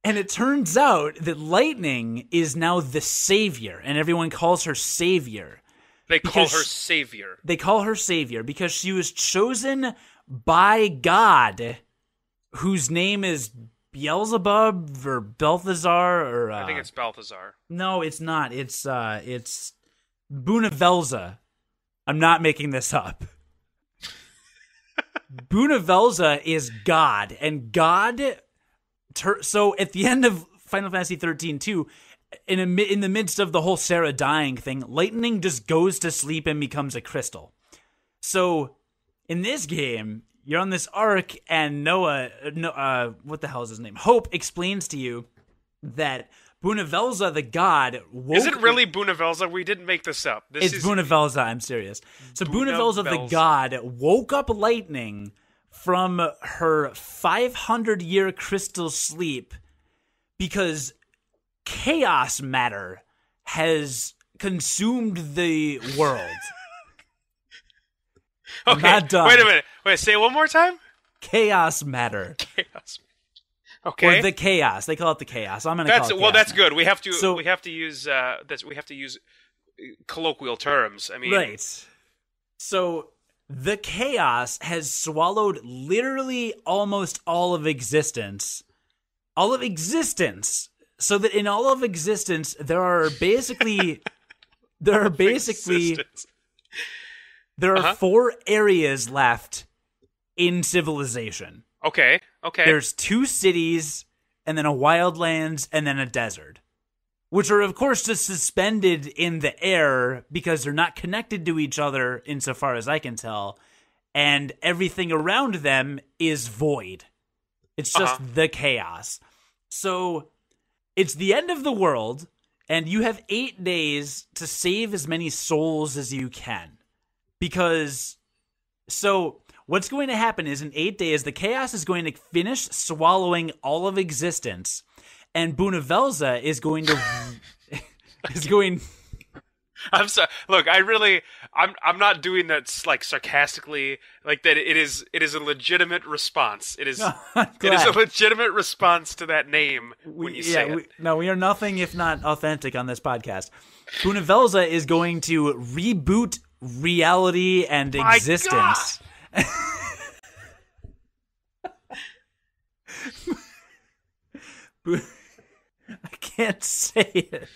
And it turns out that Lightning is now the savior, and everyone calls her savior. They call her savior. They call her savior because she was chosen by God, whose name is Beelzebub or Balthazar or... I think it's Balthazar. No, it's not. It's Bunavelza. I'm not making this up. Bunavelza is God, and God... So at the end of Final Fantasy XIII, too, in the midst of the whole Sarah dying thing, Lightning just goes to sleep and becomes a crystal. So in this game, you're on this arc, and what the hell is his name? Hope explains to you that Bunavelza, the god, Is it really Bunavelza? We didn't make this up. It's Bunavelza, I'm serious. So Bunavelza, the god, woke up Lightning from her 500-year crystal sleep because chaos matter has consumed the world. Okay, not done. Wait a minute. Wait, say it one more time? Chaos matter. Chaos. Okay. Or the chaos. They call it the chaos. I'm going to call it chaos. Well, that's now. good. We have to use colloquial terms. I mean, right. So the chaos has swallowed literally almost all of existence. All of existence. So that in all of existence, there are 4 areas left in civilization. Okay. There's 2 cities, and then a wildlands, and then a desert. Which are, of course, just suspended in the air because they're not connected to each other, insofar as I can tell. And everything around them is void. It's just the chaos. So it's the end of the world, and you have 8 days to save as many souls as you can. Because, so what's going to happen is in 8 days, the chaos is going to finish swallowing all of existence, and Bunavelza is going to I'm sorry. Look, I'm not doing that like sarcastically. Like that. It is a legitimate response. It is a legitimate response to that name when you say it. We are nothing if not authentic on this podcast. Bunavelza is going to reboot reality and existence. I can't say it.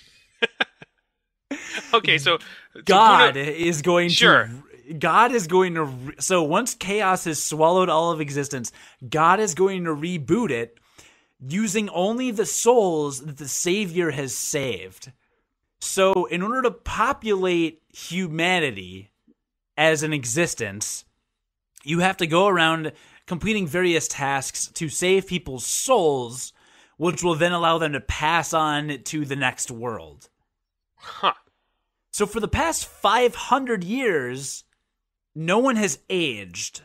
Okay, so God is going to. So once chaos has swallowed all of existence, God is going to reboot it using only the souls that the Savior has saved. So in order to populate humanity as an existence, you have to go around completing various tasks to save people's souls, which will then allow them to pass on to the next world. Huh. So for the past 500 years, no one has aged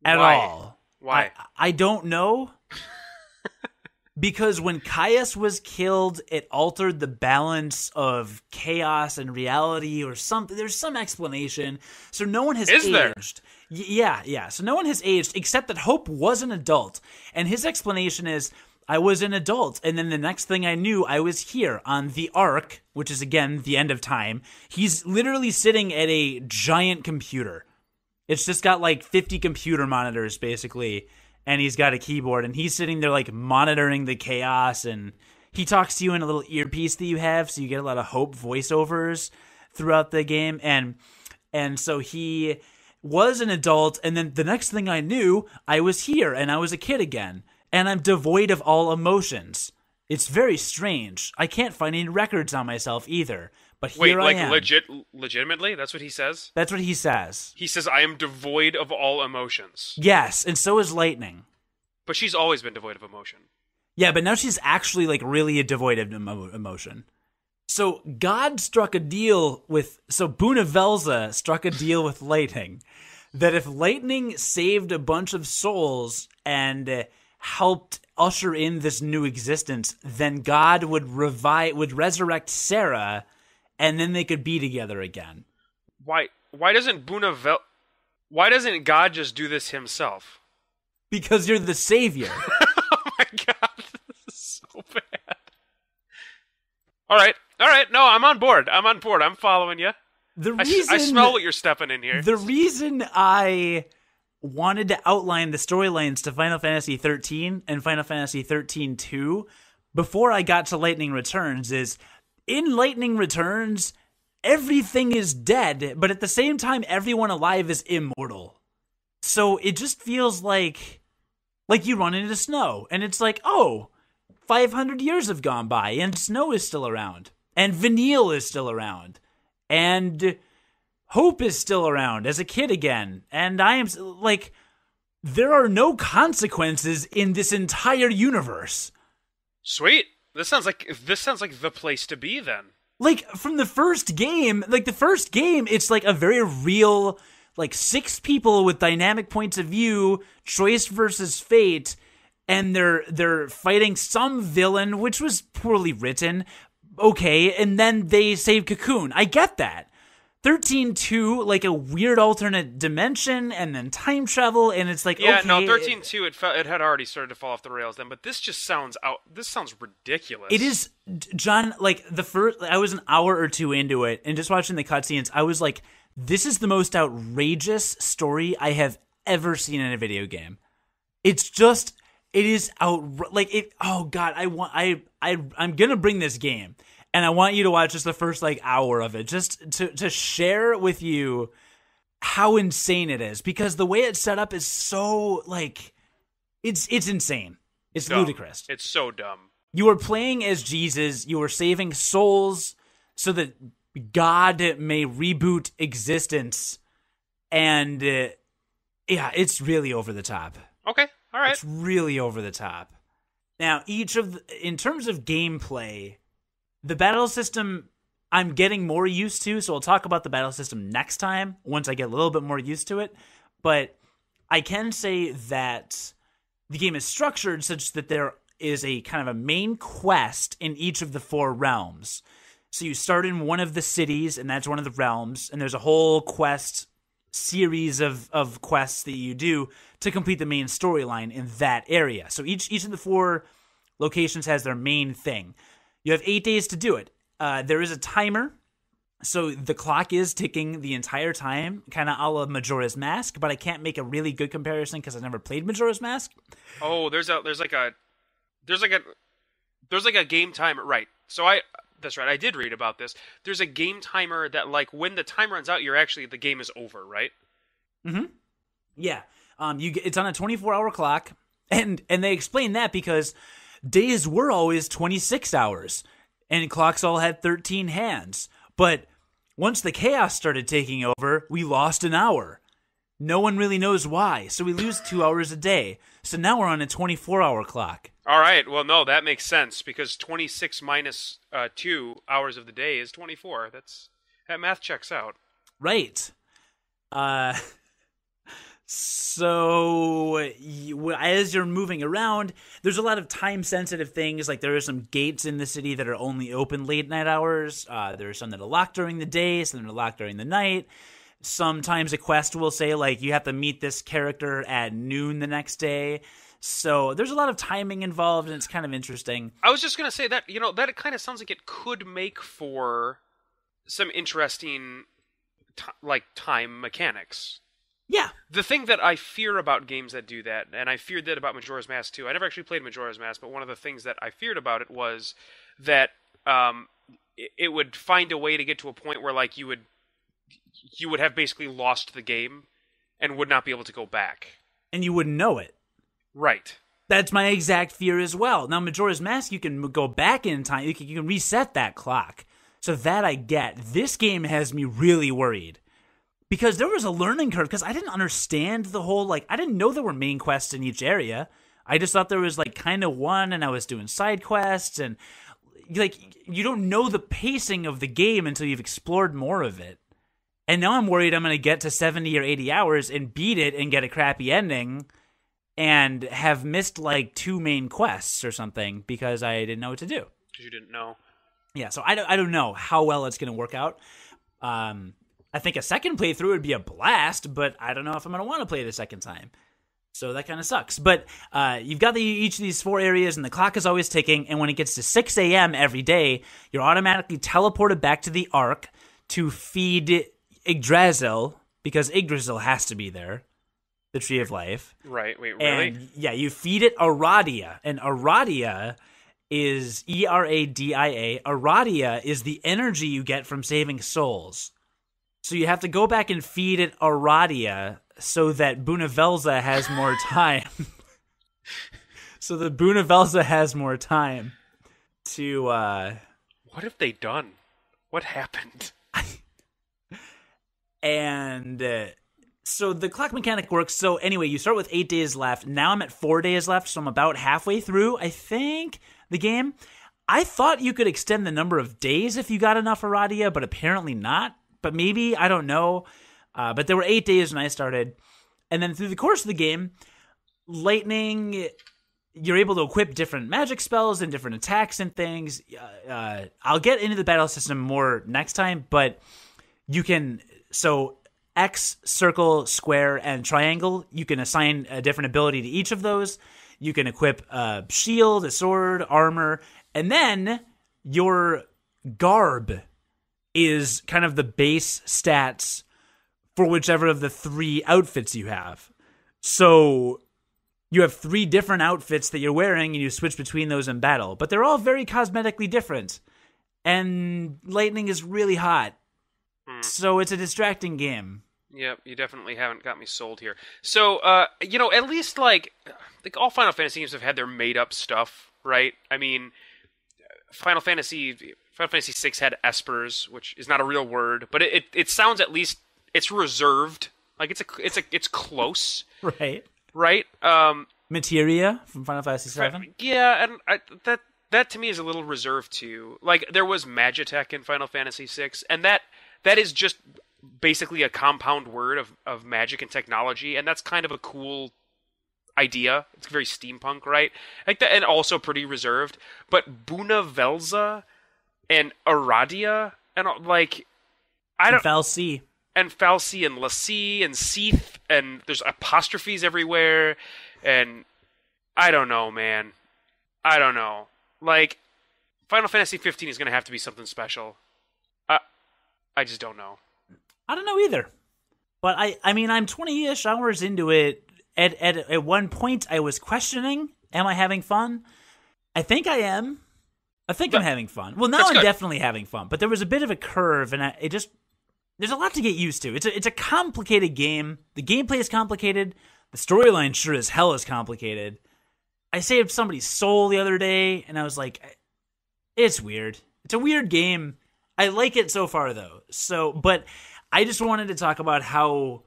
at all. Why? I don't know. Because when Caius was killed, it altered the balance of chaos and reality or something. There's some explanation. So no one has aged. There? Yeah. So no one has aged except that Hope was an adult. And his explanation is, I was an adult, and then the next thing I knew, I was here on the Ark, which is, again, the end of time. He's literally sitting at a giant computer. It's just got, like, 50 computer monitors, basically, and he's got a keyboard, and he's sitting there, like, monitoring the chaos, and he talks to you in a little earpiece that you have, so you get a lot of Hope voiceovers throughout the game, and so he was an adult, and then the next thing I knew, I was here, and I was a kid again. And I'm devoid of all emotions. It's very strange. I can't find any records on myself either. But here I am. Legitimately? That's what he says? That's what he says. He says, I am devoid of all emotions. Yes, and so is Lightning. But she's always been devoid of emotion. Yeah, but now she's actually, like, really devoid of emotion. So God struck a deal with... So Bunavelza struck a deal with Lightning. That if Lightning saved a bunch of souls and... helped usher in this new existence, then God would resurrect Sarah, and then they could be together again. Why doesn't God just do this himself? Because you're the Savior. Oh my God, this is so bad. All right. No, I'm on board. I'm following you. I smell what you're stepping in here. The reason I wanted to outline the storylines to Final Fantasy XIII and Final Fantasy XIII-2 before I got to Lightning Returns is, in Lightning Returns, everything is dead, but at the same time, everyone alive is immortal. So it just feels like you run into Snow, and it's like, oh, 500 years have gone by, and Snow is still around, and Vanille is still around, and Hope is still around as a kid again, and I am, like, there are no consequences in this entire universe. Sweet. This sounds like the place to be then. Like, from the first game, it's like a very real, like, 6 people with dynamic points of view, choice versus fate, and they're fighting some villain, which was poorly written. Okay, and then they save Cocoon. I get that. 13-2, like a weird alternate dimension, and then time travel, and it's like, yeah, okay. no, 13-2, it had already started to fall off the rails then, but this just sounds ridiculous. It is, John, like, I was an hour or two into it, and just watching the cutscenes, I was like, this is the most outrageous story I have ever seen in a video game. It's just, it is oh God, I'm gonna bring this game. And I want you to watch just the first, like, hour of it, just to share with you how insane it is. Because the way it's set up is so, like, it's insane. It's ludicrous. It's so dumb. You are playing as Jesus. You are saving souls so that God may reboot existence. And, yeah, it's really over the top. Okay, all right. It's really over the top. Now, in terms of gameplay, the battle system I'm getting more used to, so I'll talk about the battle system next time, once I get a little bit more used to it. But I can say that the game is structured such that there is a kind of a main quest in each of the 4 realms. So you start in one of the cities, and that's one of the realms, and there's a whole series of quests that you do to complete the main storyline in that area. So each of the 4 locations has their main thing. You have 8 days to do it. There is a timer, so the clock is ticking the entire time, kind of a la Majora's Mask, but I can't make a really good comparison because I've never played Majora's Mask. Oh, there's like a game timer, right? That's right. I did read about this. There's a game timer that, like, when the time runs out, the game is over, right? Mm-hmm. Yeah. It's on a 24-hour clock, and they explain that because days were always 26 hours, and clocks all had 13 hands. But once the chaos started taking over, we lost an hour. No one really knows why, so we lose 2 hours a day. So now we're on a 24-hour clock. All right, well, no, that makes sense, because 26 minus 2 hours of the day is 24. That math checks out. Right. So as you're moving around, there's a lot of time-sensitive things. Like there are some gates in the city that are only open late night hours. There are some that are locked during the day, some that are locked during the night. Sometimes a quest will say, like, you have to meet this character at noon the next day. So there's a lot of timing involved, and it's kind of interesting. I was just going to say that, that kind of sounds like it could make for some interesting, time mechanics. Yeah. The thing that I fear about games that do that, and I feared that about Majora's Mask too. I never actually played Majora's Mask, but one of the things that I feared about it was that it would find a way to get to a point where, like, you would have basically lost the game and would not be able to go back. And you wouldn't know it. Right. That's my exact fear as well. Now, Majora's Mask, you can go back in time. You can reset that clock. So that I get. This game has me really worried. Because there was a learning curve. Because I didn't understand the whole, I didn't know there were main quests in each area. I just thought there was, kind of one, and I was doing side quests. And, you don't know the pacing of the game until you've explored more of it. And now I'm worried I'm going to get to 70 or 80 hours and beat it and get a crappy ending and have missed, 2 main quests or something because I didn't know what to do. Because you didn't know. Yeah, so I don't know how well it's going to work out. I think a second playthrough would be a blast, but I don't know if I'm going to want to play it a second time. So that kind of sucks. But you've got each of these 4 areas, and the clock is always ticking, and when it gets to 6 a.m. every day, you're automatically teleported back to the Ark to feed Yggdrasil, because Yggdrasil has to be there, the Tree of Life. Right, wait, really? And, yeah, you feed it Aradia, and Aradia is Eradia. Aradia is the energy you get from saving souls. So you have to go back and feed it Aradia so that Bunavelza has more time. So that Bunavelza has more time to... What have they done? What happened? And so the clock mechanic works. So anyway, you start with 8 days left. Now I'm at 4 days left, so I'm about halfway through, I think, the game. I thought you could extend the number of days if you got enough Aradia, but apparently not. But maybe, I don't know. But there were 8 days when I started. And then through the course of the game, lightning, you're able to equip different magic spells and different attacks and things. I'll get into the battle system more next time, but you can... So X, circle, square, and triangle, you can assign a different ability to each of those. You can equip a shield, a sword, armor, and then your garb is kind of the base stats for whichever of the 3 outfits you have. So you have 3 different outfits that you're wearing, and you switch between those in battle. But they're all very cosmetically different. And lightning is really hot. So it's a distracting game. Yep, you definitely haven't got me sold here. So, at least, all Final Fantasy games have had their made-up stuff, right? I mean, Final Fantasy VI had espers, which is not a real word, but it sounds, at least, it's reserved. It's close. Right. Right? Materia from Final Fantasy VII? Yeah, and that to me is a little reserved, too. There was Magitech in Final Fantasy VI, and that is just basically a compound word of magic and technology, and that's kind of a cool idea. It's very steampunk, right? Like that, and also pretty reserved. But Bunavelza and Aradia and I don't Falsi and Lassie and Seath, and there's apostrophes everywhere, and I don't know, man. I don't know. Final Fantasy XV is going to have to be something special. I just don't know. I don't know either. But I mean, I'm 20-ish hours into it. At one point, I was questioning, am I having fun? I think I am. I'm having fun. Well, now I'm definitely having fun. But there was a bit of a curve, and there's a lot to get used to. It's a complicated game. The gameplay is complicated. The storyline sure as hell is complicated. I saved somebody's soul the other day, and I was like, it's weird. It's a weird game. I like it so far, though. But I just wanted to talk about how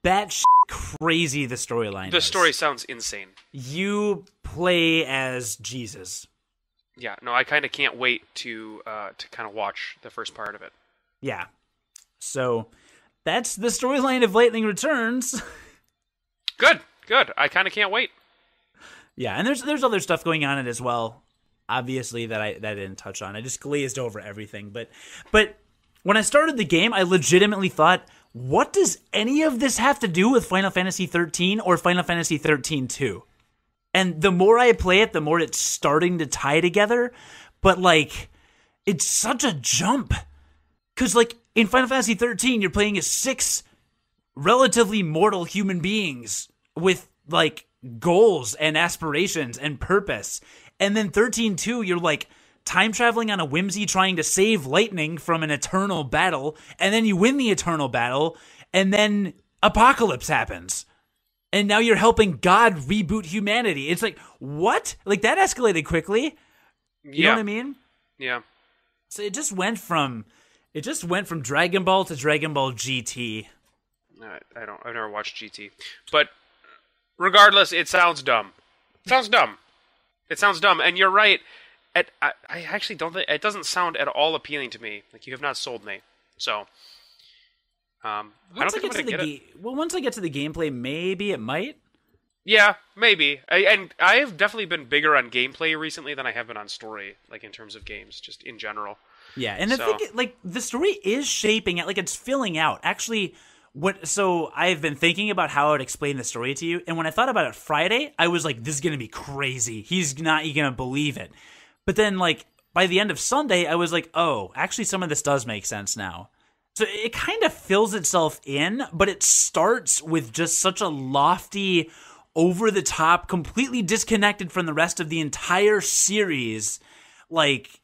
batshit crazy the storyline is. The story sounds insane. You play as Jesus. Yeah, no, I kind of can't wait to kind of watch the first part of it. Yeah. So that's the storyline of Lightning Returns. Good. I kind of can't wait. Yeah, and there's other stuff going on in it as well. Obviously that I didn't touch on. I just glazed over everything. But when I started the game, I legitimately thought, what does any of this have to do with Final Fantasy XIII or Final Fantasy XIII-2? And the more I play it, the more it's starting to tie together. But, like, it's such a jump. Because, like, in Final Fantasy XIII, you're playing as 6 relatively mortal human beings with, like, goals and aspirations and purpose. And then 13-2, you're, like, time traveling on a whimsy trying to save Lightning from an eternal battle. And then you win the eternal battle. And then Apocalypse happens. And now you're helping God reboot humanity. It's like, what? Like, that escalated quickly. You know what I mean? Yeah. So it just went from Dragon Ball to Dragon Ball GT. I've never watched GT. But regardless, it sounds dumb. It sounds dumb. And you're right. I actually don't think it doesn't sound at all appealing to me. Like, you have not sold me. So I don't think I'm gonna get it. Well, once I get to the gameplay, maybe it might. Yeah, maybe. And I have definitely been bigger on gameplay recently than I have been on story, like in terms of games, just in general. Yeah, and I think like the story is shaping it, like it's filling out. Actually, so I've been thinking about how I would explain the story to you, and when I thought about it Friday, I was like, this is gonna be crazy. He's not gonna believe it. But then, like, by the end of Sunday, I was like, oh, actually some of this does make sense now. So it kind of fills itself in, but it starts with just such a lofty, over-the-top, completely disconnected from the rest of the entire series, like,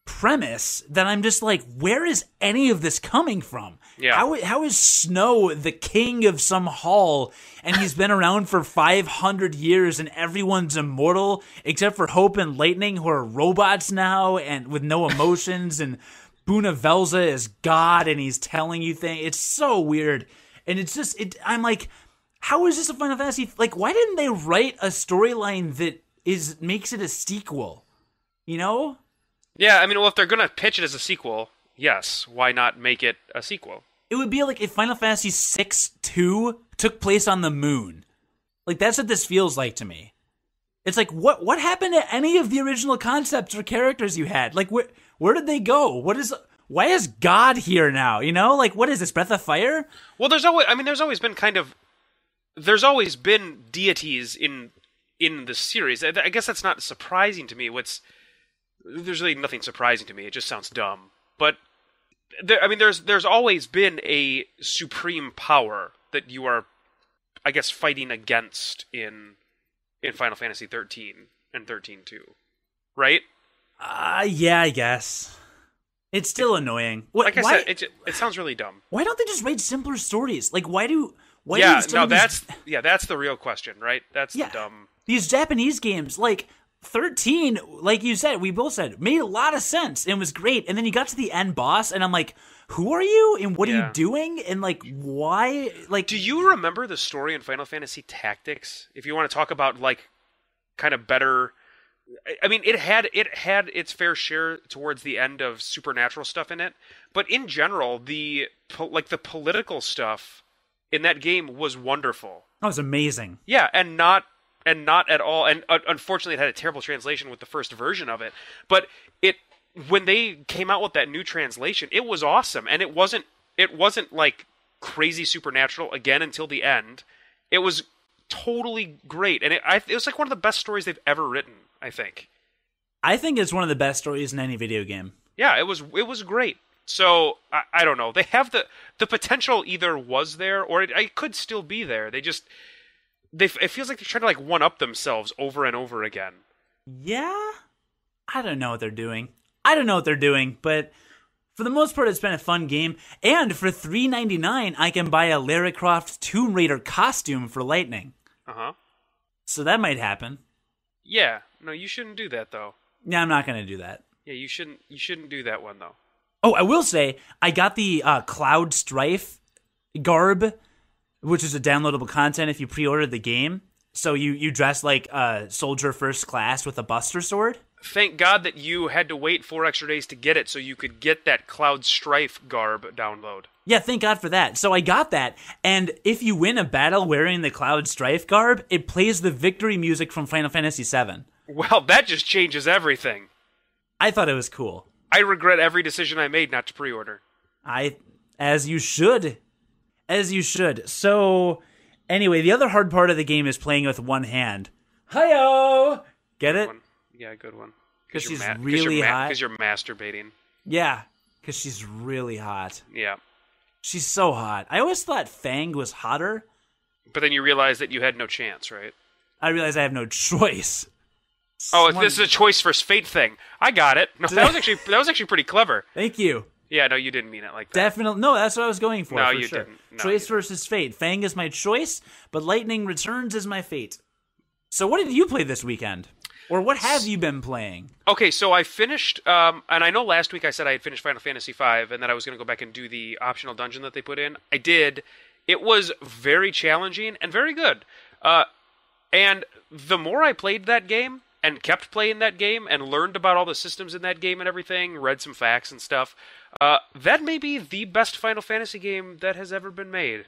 premise that I'm just like, where is any of this coming from? Yeah. How is Snow the king of some hall, and he's been around for 500 years, and everyone's immortal, except for Hope and Lightning, who are robots now, and with no emotions, and Buna Velza is God, and he's telling you things. It's so weird. And it's just, I'm like, how is this a Final Fantasy? Like, why didn't they write a storyline that makes it a sequel? You know? Yeah, I mean, well, if they're going to pitch it as a sequel, yes, why not make it a sequel? It would be like if Final Fantasy VI-2 took place on the moon. Like, that's what this feels like to me. It's like, what happened to any of the original concepts or characters you had? Like, where did they go? Why is God here now? You know, like, what is this, Breath of Fire? Well, there's always been deities in the series. I guess that's not surprising to me. There's really nothing surprising to me. It just sounds dumb. But there's always been a supreme power that you are, I guess, fighting against in Final Fantasy XIII and XIII-2, right? Yeah, I guess. It's still annoying. Like I said, it sounds really dumb. Why don't they just write simpler stories? Like, that's the real question, right? That's the dumb. These Japanese games, like 13, like you said, we both said, made a lot of sense and was great. And then you got to the end boss, and I'm like, who are you? And what are you doing? And like, why? Like, do you remember the story in Final Fantasy Tactics? If you want to talk about like kind of better, I mean, it had its fair share towards the end of supernatural stuff in it, but in general, the political stuff in that game was wonderful. That was amazing. Yeah, and not at all. And unfortunately, it had a terrible translation with the first version of it. But when they came out with that new translation, it was awesome, and it wasn't like crazy supernatural again until the end. It was totally great, and it was like one of the best stories they've ever written. I think it's one of the best stories in any video game. Yeah, it was great. So I don't know. They have the potential either was there or it could still be there. It feels like they're trying to like one up themselves over and over again. Yeah, I don't know what they're doing. But for the most part, it's been a fun game. And for $3.99, I can buy a Lara Croft Tomb Raider costume for Lightning. Uh-huh. So that might happen. Yeah, no, you shouldn't do that though. Yeah, I'm not going to do that. Yeah, you shouldn't do that one though. Oh, I will say, I got the Cloud Strife garb, which is a downloadable content if you pre-ordered the game. So you dress like a soldier first class with a buster sword. Thank God that you had to wait 4 extra days to get it so you could get that Cloud Strife garb download. Yeah, thank God for that. So I got that, and if you win a battle wearing the Cloud Strife garb, it plays the victory music from Final Fantasy VII. Well, that just changes everything. I thought it was cool. I regret every decision I made not to pre-order. As you should. As you should. So, anyway, the other hard part of the game is playing with one hand. Hi-yo! Get it? Yeah, good one. Because she's really hot. Because you're masturbating. Yeah, because she's really hot. Yeah. She's so hot. I always thought Fang was hotter. But then you realize that you had no chance, right? I realize I have no choice. This is a choice versus fate thing. I got it. No, that was actually pretty clever. Thank you. Yeah, no, you didn't mean it like that. Definitely. No, that's what I was going for. No, for you sure. didn't. No, choice versus fate. Fang is my choice, but Lightning Returns is my fate. So what did you play this weekend? Or what have you been playing? Okay, so I finished, and I know last week I said I had finished Final Fantasy V, and that I was going to go back and do the optional dungeon that they put in. I did. It was very challenging and very good. And the more I played that game, and kept playing that game, and learned about all the systems in that game and everything, read some facts and stuff, that may be the best Final Fantasy game that has ever been made.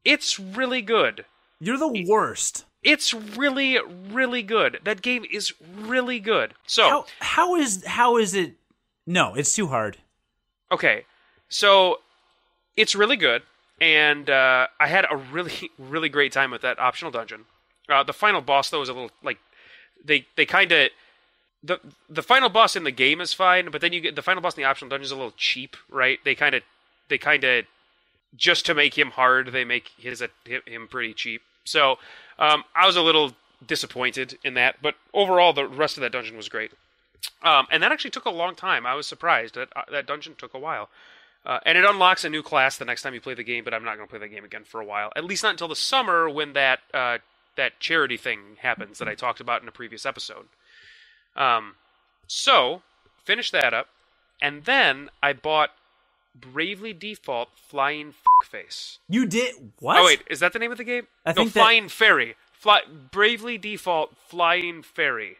It's really good. You're the worst. It's really, really good. That game is really good. So how is it? No, it's too hard. Okay, so it's really good, and I had a really, really great time with that optional dungeon. The final boss though is a little like they kind of the final boss in the game is fine, but then you get the final boss in the optional dungeon is a little cheap, right? They kind of just to make him hard, they make him pretty cheap. So I was a little disappointed in that, but overall the rest of that dungeon was great. And that actually took a long time. I was surprised that dungeon took a while. And it unlocks a new class the next time you play the game, but I'm not going to play the game again for a while. At least not until the summer when that charity thing happens that I talked about in a previous episode. So, finished that up, and then I bought Bravely Default Flying Face. You did? What? Oh wait, is that the name of the game? Flying Fairy. Bravely Default Flying Fairy.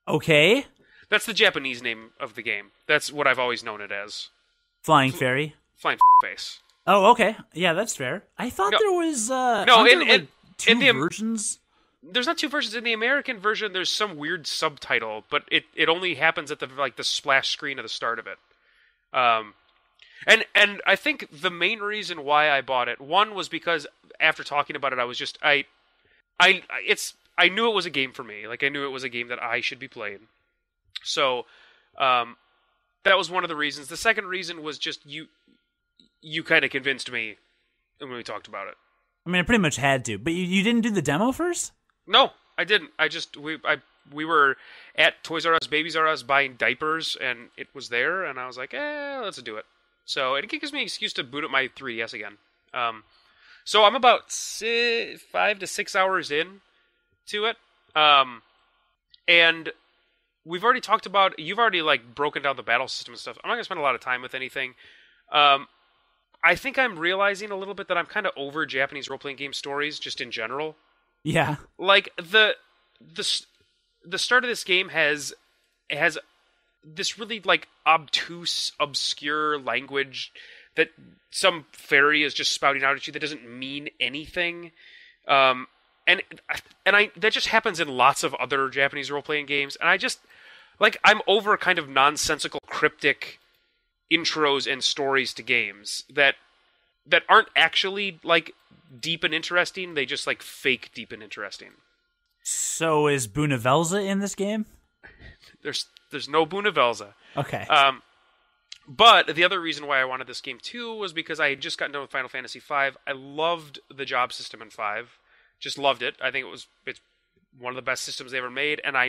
Okay. That's the Japanese name of the game. That's what I've always known it as. Flying Fairy? Flying Face. Oh, okay. Yeah, that's fair. I thought there was two versions. There's not two versions. In the American version, there's some weird subtitle, but it only happens at the splash screen at the start of it. And I think the main reason why I bought it, one was because after talking about it, I was just I knew it was a game for me. Like I knew it was a game that I should be playing. So that was one of the reasons. The second reason was just you kind of convinced me when we talked about it. I mean, I pretty much had to, but you didn't do the demo first? No, I didn't. We were at Toys R Us, Babies R Us buying diapers, and it was there, and I was like, let's do it. So it gives me an excuse to boot up my 3DS again. So I'm about 5 to 6 hours in to it, and we've already talked about. You've already broken down the battle system and stuff. I'm not gonna spend a lot of time with anything. I think I'm realizing a little bit that I'm kind of over Japanese role-playing game stories just in general. Yeah. Like the start of this game has this really obtuse, obscure language that some fairy is just spouting out at you that doesn't mean anything. And that just happens in lots of other Japanese role-playing games, and I just I'm over kind of nonsensical, cryptic intros and stories to games that aren't actually deep and interesting. They just fake deep and interesting. So is Bunavelza in this game? There's no Bunavelza. Okay. But the other reason why I wanted this game too was because I had just gotten done with Final Fantasy V. I loved the job system in 5. Just loved it. I think it's one of the best systems they ever made, and I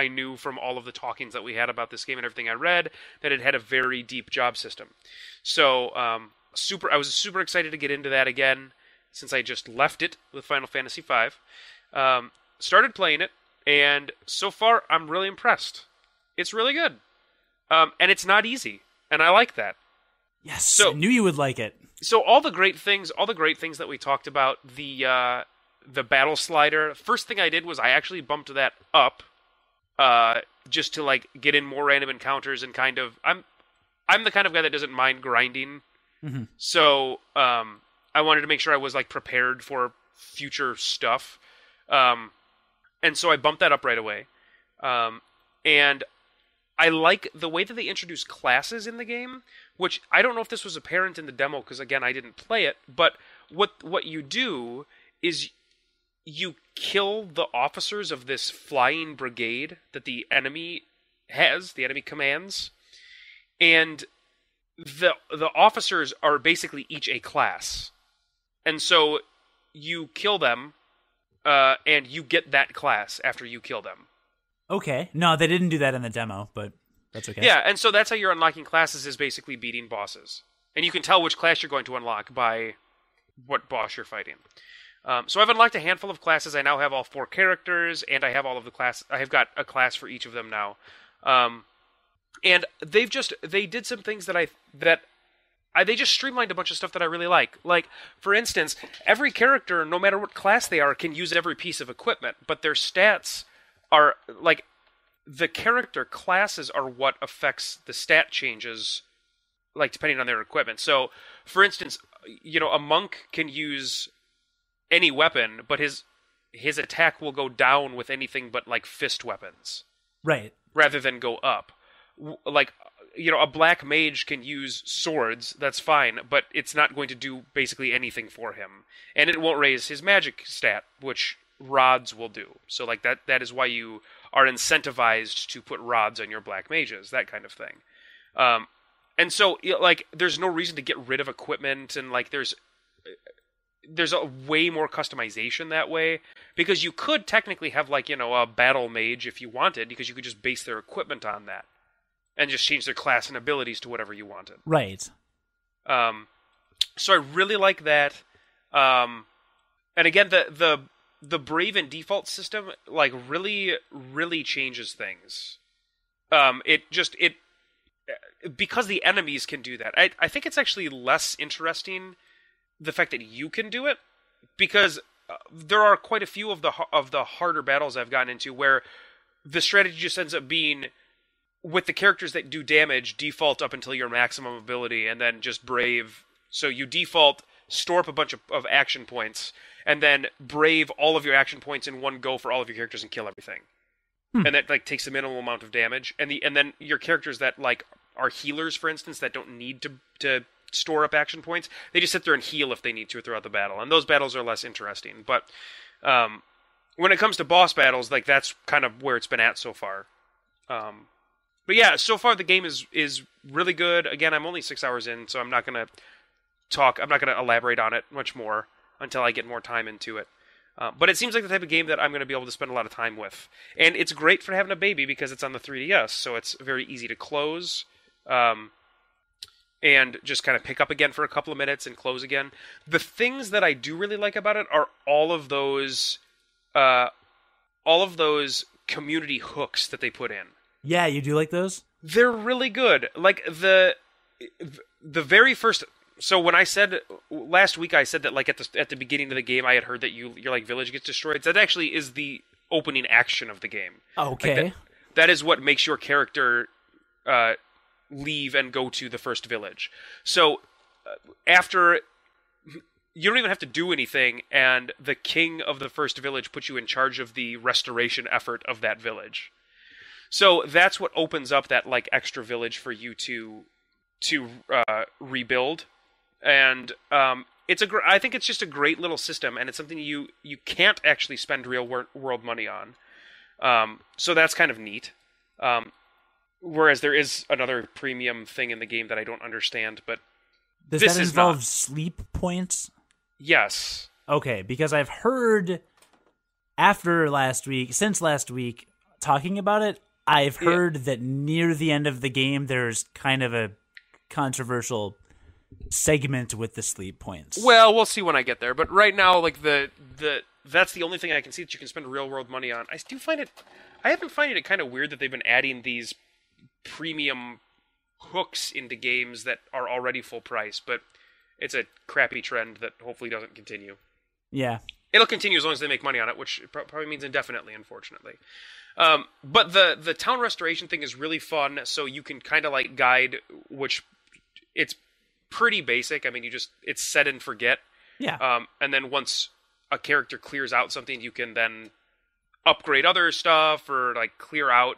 knew from all of the talkings that we had about this game and everything I read that it had a very deep job system. So I was super excited to get into that again since I just left it with Final Fantasy V. Started playing it, And so far, I'm really impressed. It's really good. And it's not easy. And I like that. Yes, so, I knew you would like it. So all the great things that we talked about, the battle slider, first thing I did was I actually bumped that up, just to like get in more random encounters and kind of, I'm the kind of guy that doesn't mind grinding. Mm-hmm. So, I wanted to make sure I was like prepared for future stuff. And so I bumped that up right away. And I like the way that they introduce classes in the game, which I don't know if this was apparent in the demo because, again, I didn't play it. But what you do is you kill the officers of this flying brigade that the enemy commands. And the officers are basically each a class. And so you kill them, and you get that class after you kill them. Okay. No, they didn't do that in the demo, but that's okay. Yeah, and so that's how you're unlocking classes, is basically beating bosses. And you can tell which class you're going to unlock by what boss you're fighting. So I've unlocked a handful of classes. I now have all 4 characters, and I have all of the class. I have got a class for each of them now. And they did some things that they just streamlined a bunch of stuff that I really like. Like, for instance, every character, no matter what class they are, can use every piece of equipment, but their stats are, like, the character classes are what affects the stat changes, like, depending on their equipment. So, for instance, a monk can use any weapon, but his attack will go down with anything but, like, fist weapons. Right. Rather than go up. Like, a black mage can use swords, that's fine, but it's not going to do basically anything for him. And it won't raise his magic stat, which rods will do. So, like, that is why you are incentivized to put rods on your black mages, that kind of thing. And so, like, there's no reason to get rid of equipment, and, like, there's a way more customization that way, because you could technically have, like, a battle mage if you wanted, because you could just base their equipment on that. And just change their class and abilities to whatever you wanted. Right. So I really like that. And again, the Brave and default system, like, really, really changes things. Because the enemies can do that. I think it's actually less interesting, the fact that you can do it, because there are quite a few of the harder battles I've gotten into where the strategy just ends up being, with the characters that do damage, default up until your maximum ability, and then just Brave. So you default, store up a bunch of action points, and then Brave all of your action points in one go for all of your characters and kill everything. And that, like, takes the minimal amount of damage. And then your characters that, like, are healers, for instance, that don't need to store up action points, they just sit there and heal if they need to throughout the battle. And those battles are less interesting. But when it comes to boss battles, like, that's kind of where it's been at so far. But yeah, so far the game is really good. Again, I'm only 6 hours in, so I'm not going to elaborate on it much more until I get more time into it. But it seems like the type of game that I'm going to be able to spend a lot of time with. And it's great for having a baby because it's on the 3DS, so it's very easy to close and just kind of pick up again for a couple of minutes and close again. The things that I do really like about it are all of those community hooks that they put in. Yeah, you do like those? They're really good. Like, the very first... So when I said... Last week I said that, like, at the beginning of the game I had heard that your, like, village gets destroyed. That actually is the opening action of the game. Okay. Like, that is what makes your character leave and go to the first village. So, after... You don't even have to do anything, and the king of the first village puts you in charge of the restoration effort of that village. So that's what opens up that, like, extra village for you to rebuild, and I think it's just a great little system, and it's something you can't actually spend real world money on. So that's kind of neat. Whereas there is another premium thing in the game that I don't understand, but does that involve sleep points? Yes. Okay, because I've heard since last week, talking about it, I've heard that near the end of the game, there's kind of a controversial segment with the sleep points. Well, we'll see when I get there. But right now, like, the that's the only thing I can see that you can spend real world money on. I have been finding it kind of weird that they've been adding these premium hooks into games that are already full price, but it's a crappy trend that hopefully doesn't continue. Yeah. It'll continue as long as they make money on it, which probably means indefinitely, unfortunately. But the town restoration thing is really fun, so you can kind of like guide, which it's pretty basic. I mean, it's set and forget. Yeah. And then once a character clears out something, you can then upgrade other stuff or like clear out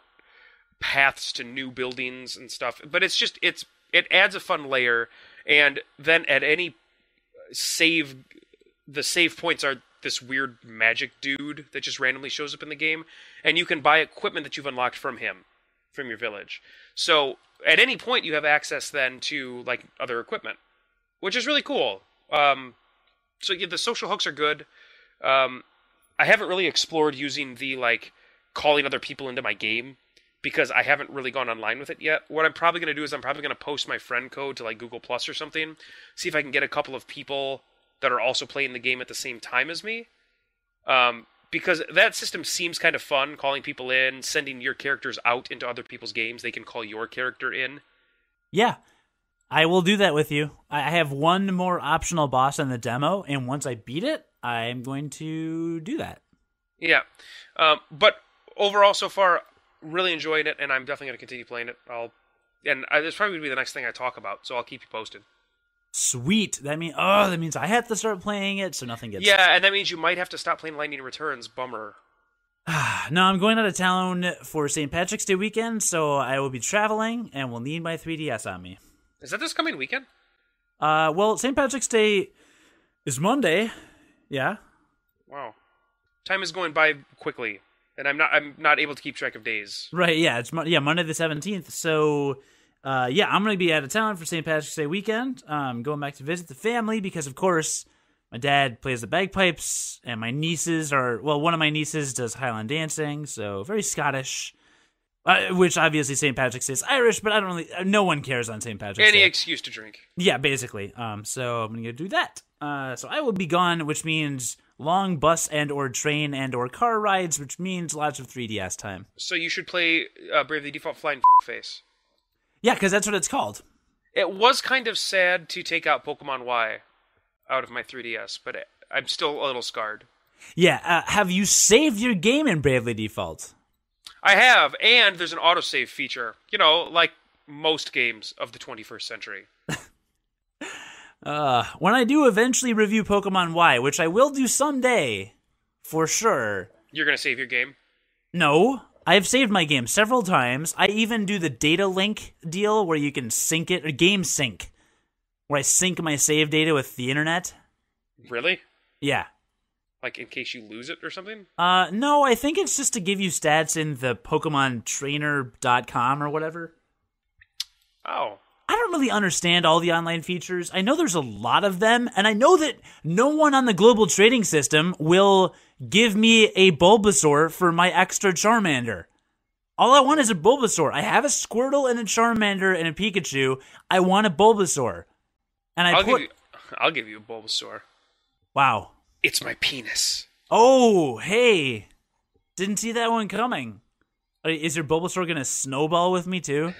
paths to new buildings and stuff. But it adds a fun layer, and then at any the save points are this weird magic dude that just randomly shows up in the game, and you can buy equipment that you've unlocked from him, from your village. So at any point you have access then to like other equipment, which is really cool. So yeah, the social hooks are good. I haven't really explored using the like calling other people into my game because I haven't really gone online with it yet. What I'm probably going to do is I'm probably going to post my friend code to like Google Plus or something, see if I can get a couple of people that are also playing the game at the same time as me. Because that system seems kind of fun, calling people in, sending your characters out into other people's games. They can call your character in. Yeah, I will do that with you. I have one more optional boss in the demo, and once I beat it, I'm going to do that. Yeah. But overall, so far, really enjoying it, and I'm definitely going to continue playing it. This probably going to be the next thing I talk about, so I'll keep you posted. Sweet. That means I have to start playing it, so nothing gets... Yeah, and that means you might have to stop playing Lightning Returns. Bummer. No, I'm going out of town for St. Patrick's Day weekend, so I will be traveling, and will need my 3DS on me. Is that this coming weekend? Well, St. Patrick's Day is Monday. Yeah. Wow. Time is going by quickly, and I'm not able to keep track of days. Right, yeah, it's Monday the 17th, so... I'm going to be out of town for St. Patrick's Day weekend. Going back to visit the family because, of course, my dad plays the bagpipes, and my nieces one of my nieces does Highland dancing, so very Scottish. Which, obviously, St. Patrick's Day is Irish, but no one cares on St. Patrick's Day. Any excuse to drink. Yeah, basically. So I'm going to do that. So I will be gone, which means long bus and or train and or car rides, which means lots of 3DS time. So you should play Bravely Default Flying Face. Yeah, because that's what it's called. It was kind of sad to take out Pokemon Y out of my 3DS, but I'm still a little scarred. Yeah, have you saved your game in Bravely Default? I have, and there's an autosave feature. You know, like most games of the 21st century. When I do eventually review Pokemon Y, which I will do someday, for sure. You're going to save your game? No. I've saved my game several times. I even do the data link deal where you can sync it, or game sync, where I sync my save data with the internet. Really? Yeah. Like in case you lose it or something? No, I think it's just to give you stats in the PokemonTrainer.com or whatever. Oh. I don't really understand all the online features. I know there's a lot of them, and I know that no one on the global trading system will give me a Bulbasaur for my extra Charmander. All I want is a Bulbasaur. I have a Squirtle and a Charmander and a Pikachu. I want a Bulbasaur. And I'll give you a Bulbasaur. Wow. It's my penis. Oh, hey. Didn't see that one coming. Is your Bulbasaur going to snowball with me too?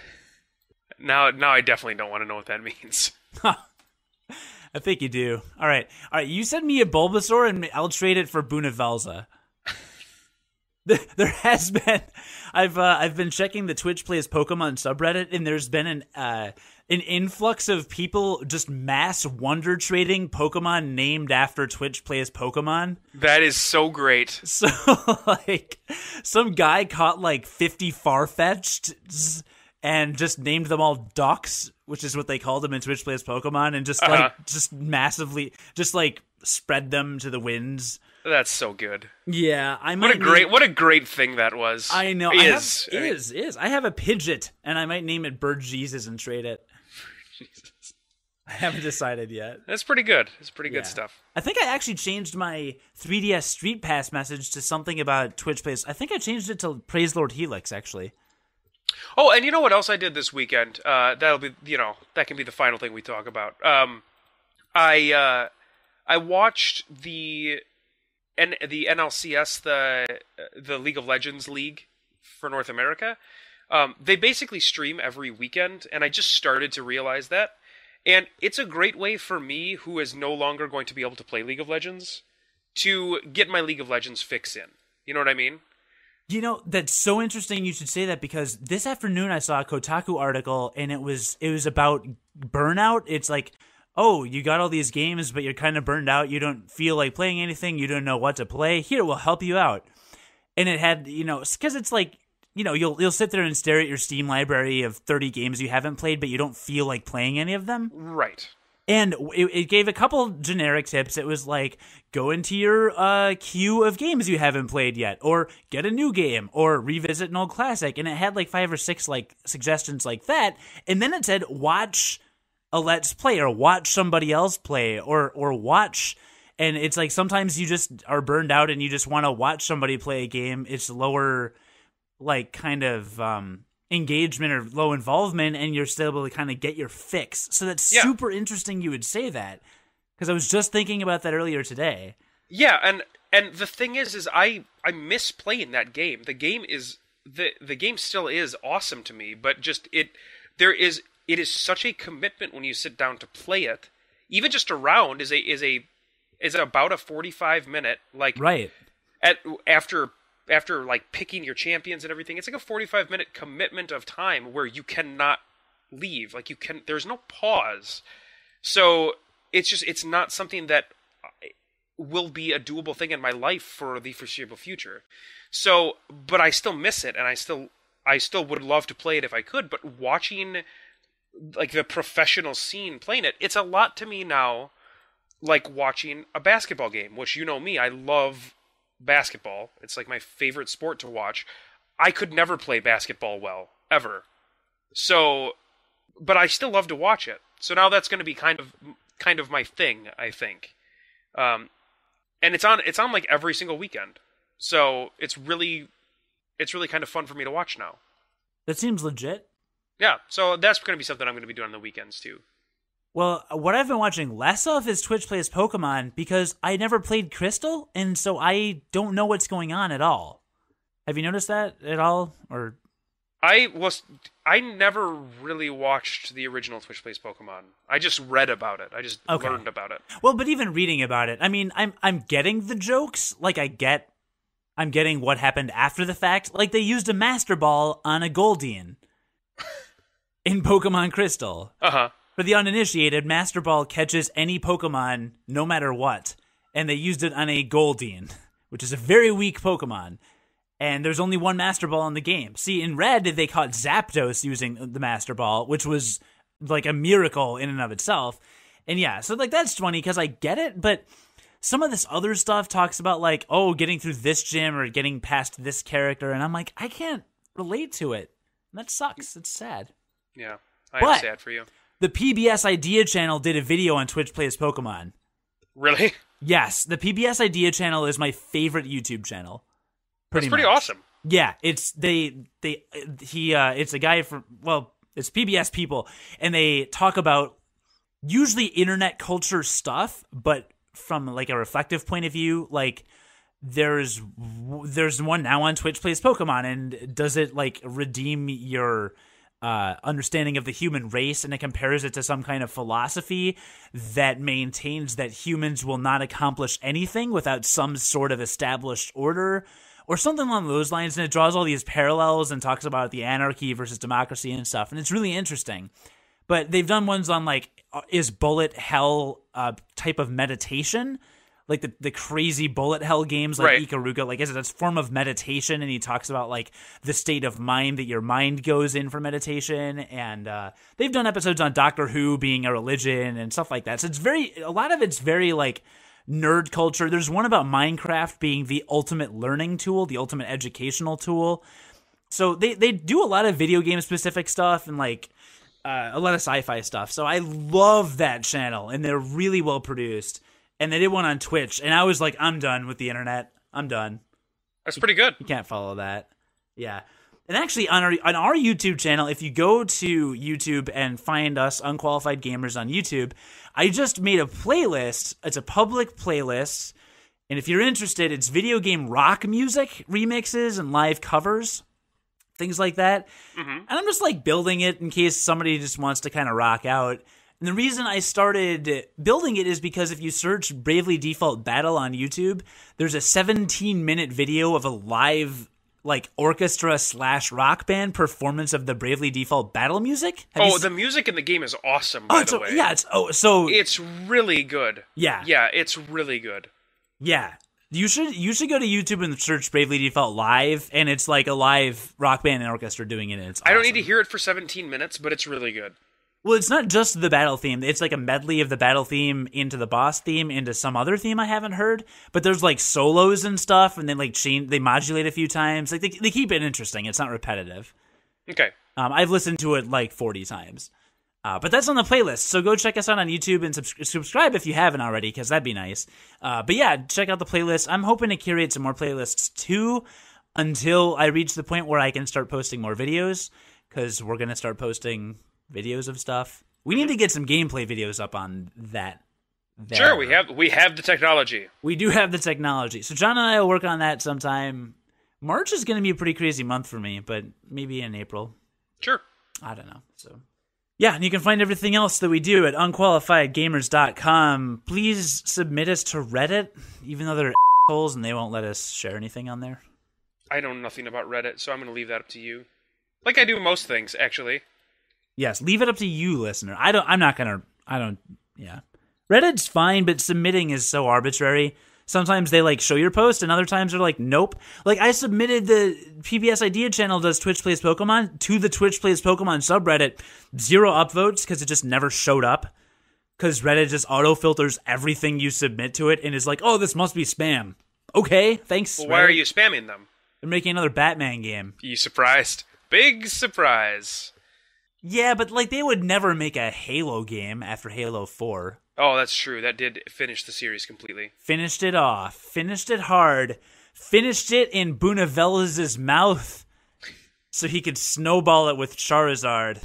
Now I definitely don't want to know what that means. I think you do. All right. You send me a Bulbasaur, and I'll trade it for Bunavelza. There has been, I've been checking the Twitch Plays Pokemon subreddit, and there's been an influx of people just mass wonder trading Pokemon named after Twitch Plays Pokemon. That is so great. So like, some guy caught like 50 Farfetch'd and just named them all Ducks, which is what they called them in Twitch Plays Pokemon, and just just massively spread them to the winds. That's so good. Yeah, what a great thing that was. I know. Is I have a Pidgeot, and I might name it Bird Jesus and trade it. Jesus. I haven't decided yet. That's pretty good. It's pretty good stuff. I think I actually changed my 3DS Street Pass message to something about Twitch Plays. I think I changed it to Praise Lord Helix, actually. Oh, and you know what else I did this weekend? That'll be, that can be the final thing we talk about. I watched the the NLCS, the League of Legends League for North America, they basically stream every weekend, and I just started to realize that. And it's a great way for me, who is no longer going to be able to play League of Legends, to get my League of Legends fix in. You know what I mean? You know, that's so interesting you should say that, because this afternoon I saw a Kotaku article, and it was about burnout. It's like, oh, you got all these games, but you're kind of burned out. You don't feel like playing anything. You don't know what to play. Here, we'll help you out. And it had, you know, because it's like, you know, you'll sit there and stare at your Steam library of 30 games you haven't played, but you don't feel like playing any of them. Right. And it gave a couple generic tips. It was like, go into your queue of games you haven't played yet, or get a new game, or revisit an old classic. And it had like 5 or 6 like suggestions like that. And then it said, watch a Let's Play, or watch somebody else play, or watch. And it's like, sometimes you just are burned out and you just want to watch somebody play a game. It's lower, like, kind of engagement or low involvement, and you're still able to kind of get your fix. So that's super interesting you would say that, because I was just thinking about that earlier today. Yeah, and the thing is I miss playing that game. The game is the game still is awesome to me, but just it is such a commitment when you sit down to play it. Even just a round is about a 45-minute, like, right, after like picking your champions and everything. It's like a 45-minute commitment of time where you cannot leave. Like, there's no pause. So it's not something that will be a doable thing in my life for the foreseeable future. So, but I still miss it, and I still would love to play it if I could, but watching like the professional scene playing it, it's a lot to me now like watching a basketball game, which, you know me, I love basketball. It's like my favorite sport to watch. I could never play basketball well, ever. So, but I still love to watch it. So now that's going to be kind of my thing, I think. And it's on like every single weekend. So it's really kind of fun for me to watch now. That seems legit. Yeah, so that's going to be something I'm going to be doing on the weekends too. Well, what I've been watching less of is Twitch Plays Pokemon, because I never played Crystal, and so I don't know what's going on at all. Have you noticed that at all? Or I never really watched the original Twitch Plays Pokemon. I just read about it. I just learned about it. Well, but even reading about it, I mean, I'm getting the jokes. Like, I'm getting what happened after the fact. Like, they used a Master Ball on a Goldian in Pokemon Crystal. Uh-huh. For the uninitiated, Master Ball catches any Pokemon no matter what, and they used it on a Goldian, which is a very weak Pokemon, and there's only one Master Ball in the game. See, in Red, they caught Zapdos using the Master Ball, which was like a miracle in and of itself. And yeah, so like that's funny because I get it, but some of this other stuff talks about like, oh, getting through this gym or getting past this character, and I'm like, I can't relate to it. And that sucks. It's sad. Yeah, I'm sad for you. The PBS Idea channel did a video on Twitch Plays Pokemon. Really? Yes, the PBS Idea channel is my favorite YouTube channel. That's pretty awesome. Yeah, it's a guy from, well, it's PBS people, and they talk about usually internet culture stuff, but from like a reflective point of view. Like, there's one now on Twitch Plays Pokemon, and does it like redeem your understanding of the human race, and it compares it to some kind of philosophy that maintains that humans will not accomplish anything without some sort of established order or something along those lines, and it draws all these parallels and talks about the anarchy versus democracy and stuff, and it's really interesting. But they've done ones on like, is bullet hell type of meditation? Like the crazy bullet hell games like Ikaruga, like is it a form of meditation? And he talks about like the state of mind that your mind goes in for meditation. And they've done episodes on Doctor Who being a religion and stuff like that. So a lot of it's very like nerd culture. There's one about Minecraft being the ultimate learning tool, the ultimate educational tool. So they do a lot of video game specific stuff and like a lot of sci-fi stuff. So I love that channel, and they're really well produced. And they did one on Twitch, and I was like, I'm done with the internet. I'm done. That's pretty good. You can't follow that. Yeah. And actually, on our YouTube channel, if you go to YouTube and find us, Unqualified Gamers on YouTube, I just made a playlist. It's a public playlist, And if you're interested, it's video game rock music remixes and live covers, things like that. Mm-hmm. And I'm just like building it in case somebody just wants to kind of rock out. And the reason I started building it is because if you search Bravely Default Battle on YouTube, there's a 17-minute video of a live like orchestra/rock band performance of the Bravely Default Battle music. The music in the game is awesome, by the way. Yeah, it's really good. Yeah. Yeah, it's really good. Yeah. You should go to YouTube and search Bravely Default Live, and it's like a live rock band and orchestra doing it, and it's awesome. I don't need to hear it for 17 minutes, but it's really good. Well, it's not just the battle theme. It's like a medley of the battle theme into the boss theme into some other theme I haven't heard. But there's like solos and stuff, and then like they modulate a few times. Like they keep it interesting. It's not repetitive. Okay. I've listened to it like 40 times. But that's on the playlist. So go check us out on YouTube and subscribe if you haven't already, because that'd be nice. But yeah, check out the playlist. I'm hoping to curate some more playlists too until I reach the point where I can start posting more videos, because we're going to start posting videos of stuff. We need to get some gameplay videos up on that. Sure, we have the technology. We do have the technology. So John and I will work on that sometime. March is going to be a pretty crazy month for me, but maybe in April. Sure. I don't know. So yeah, and you can find everything else that we do at unqualifiedgamers.com. Please submit us to Reddit, even though they're assholes and they won't let us share anything on there. I know nothing about Reddit, so I'm going to leave that up to you. Like I do most things, actually. Yes, leave it up to you, listener. Yeah. Reddit's fine, but submitting is so arbitrary. Sometimes they like show your post, and other times they're like, nope. Like I submitted the PBS Idea channel does Twitch Plays Pokemon to the Twitch Plays Pokemon subreddit. 0 upvotes because it just never showed up. Because Reddit just auto-filters everything you submit to it and is like, oh, this must be spam. Okay, thanks. Well, why are you spamming them? They're making another Batman game. You surprised? Big surprise. Yeah, but like they would never make a Halo game after Halo 4. Oh, that's true. That did finish the series completely. Finished it off. Finished it hard. Finished it in Bunavella's mouth so he could snowball it with Charizard.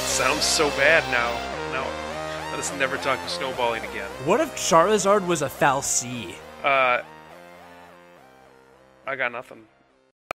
Sounds so bad now. Let us never talk snowballing again. What if Charizard was a Fal'Cie? I got nothing.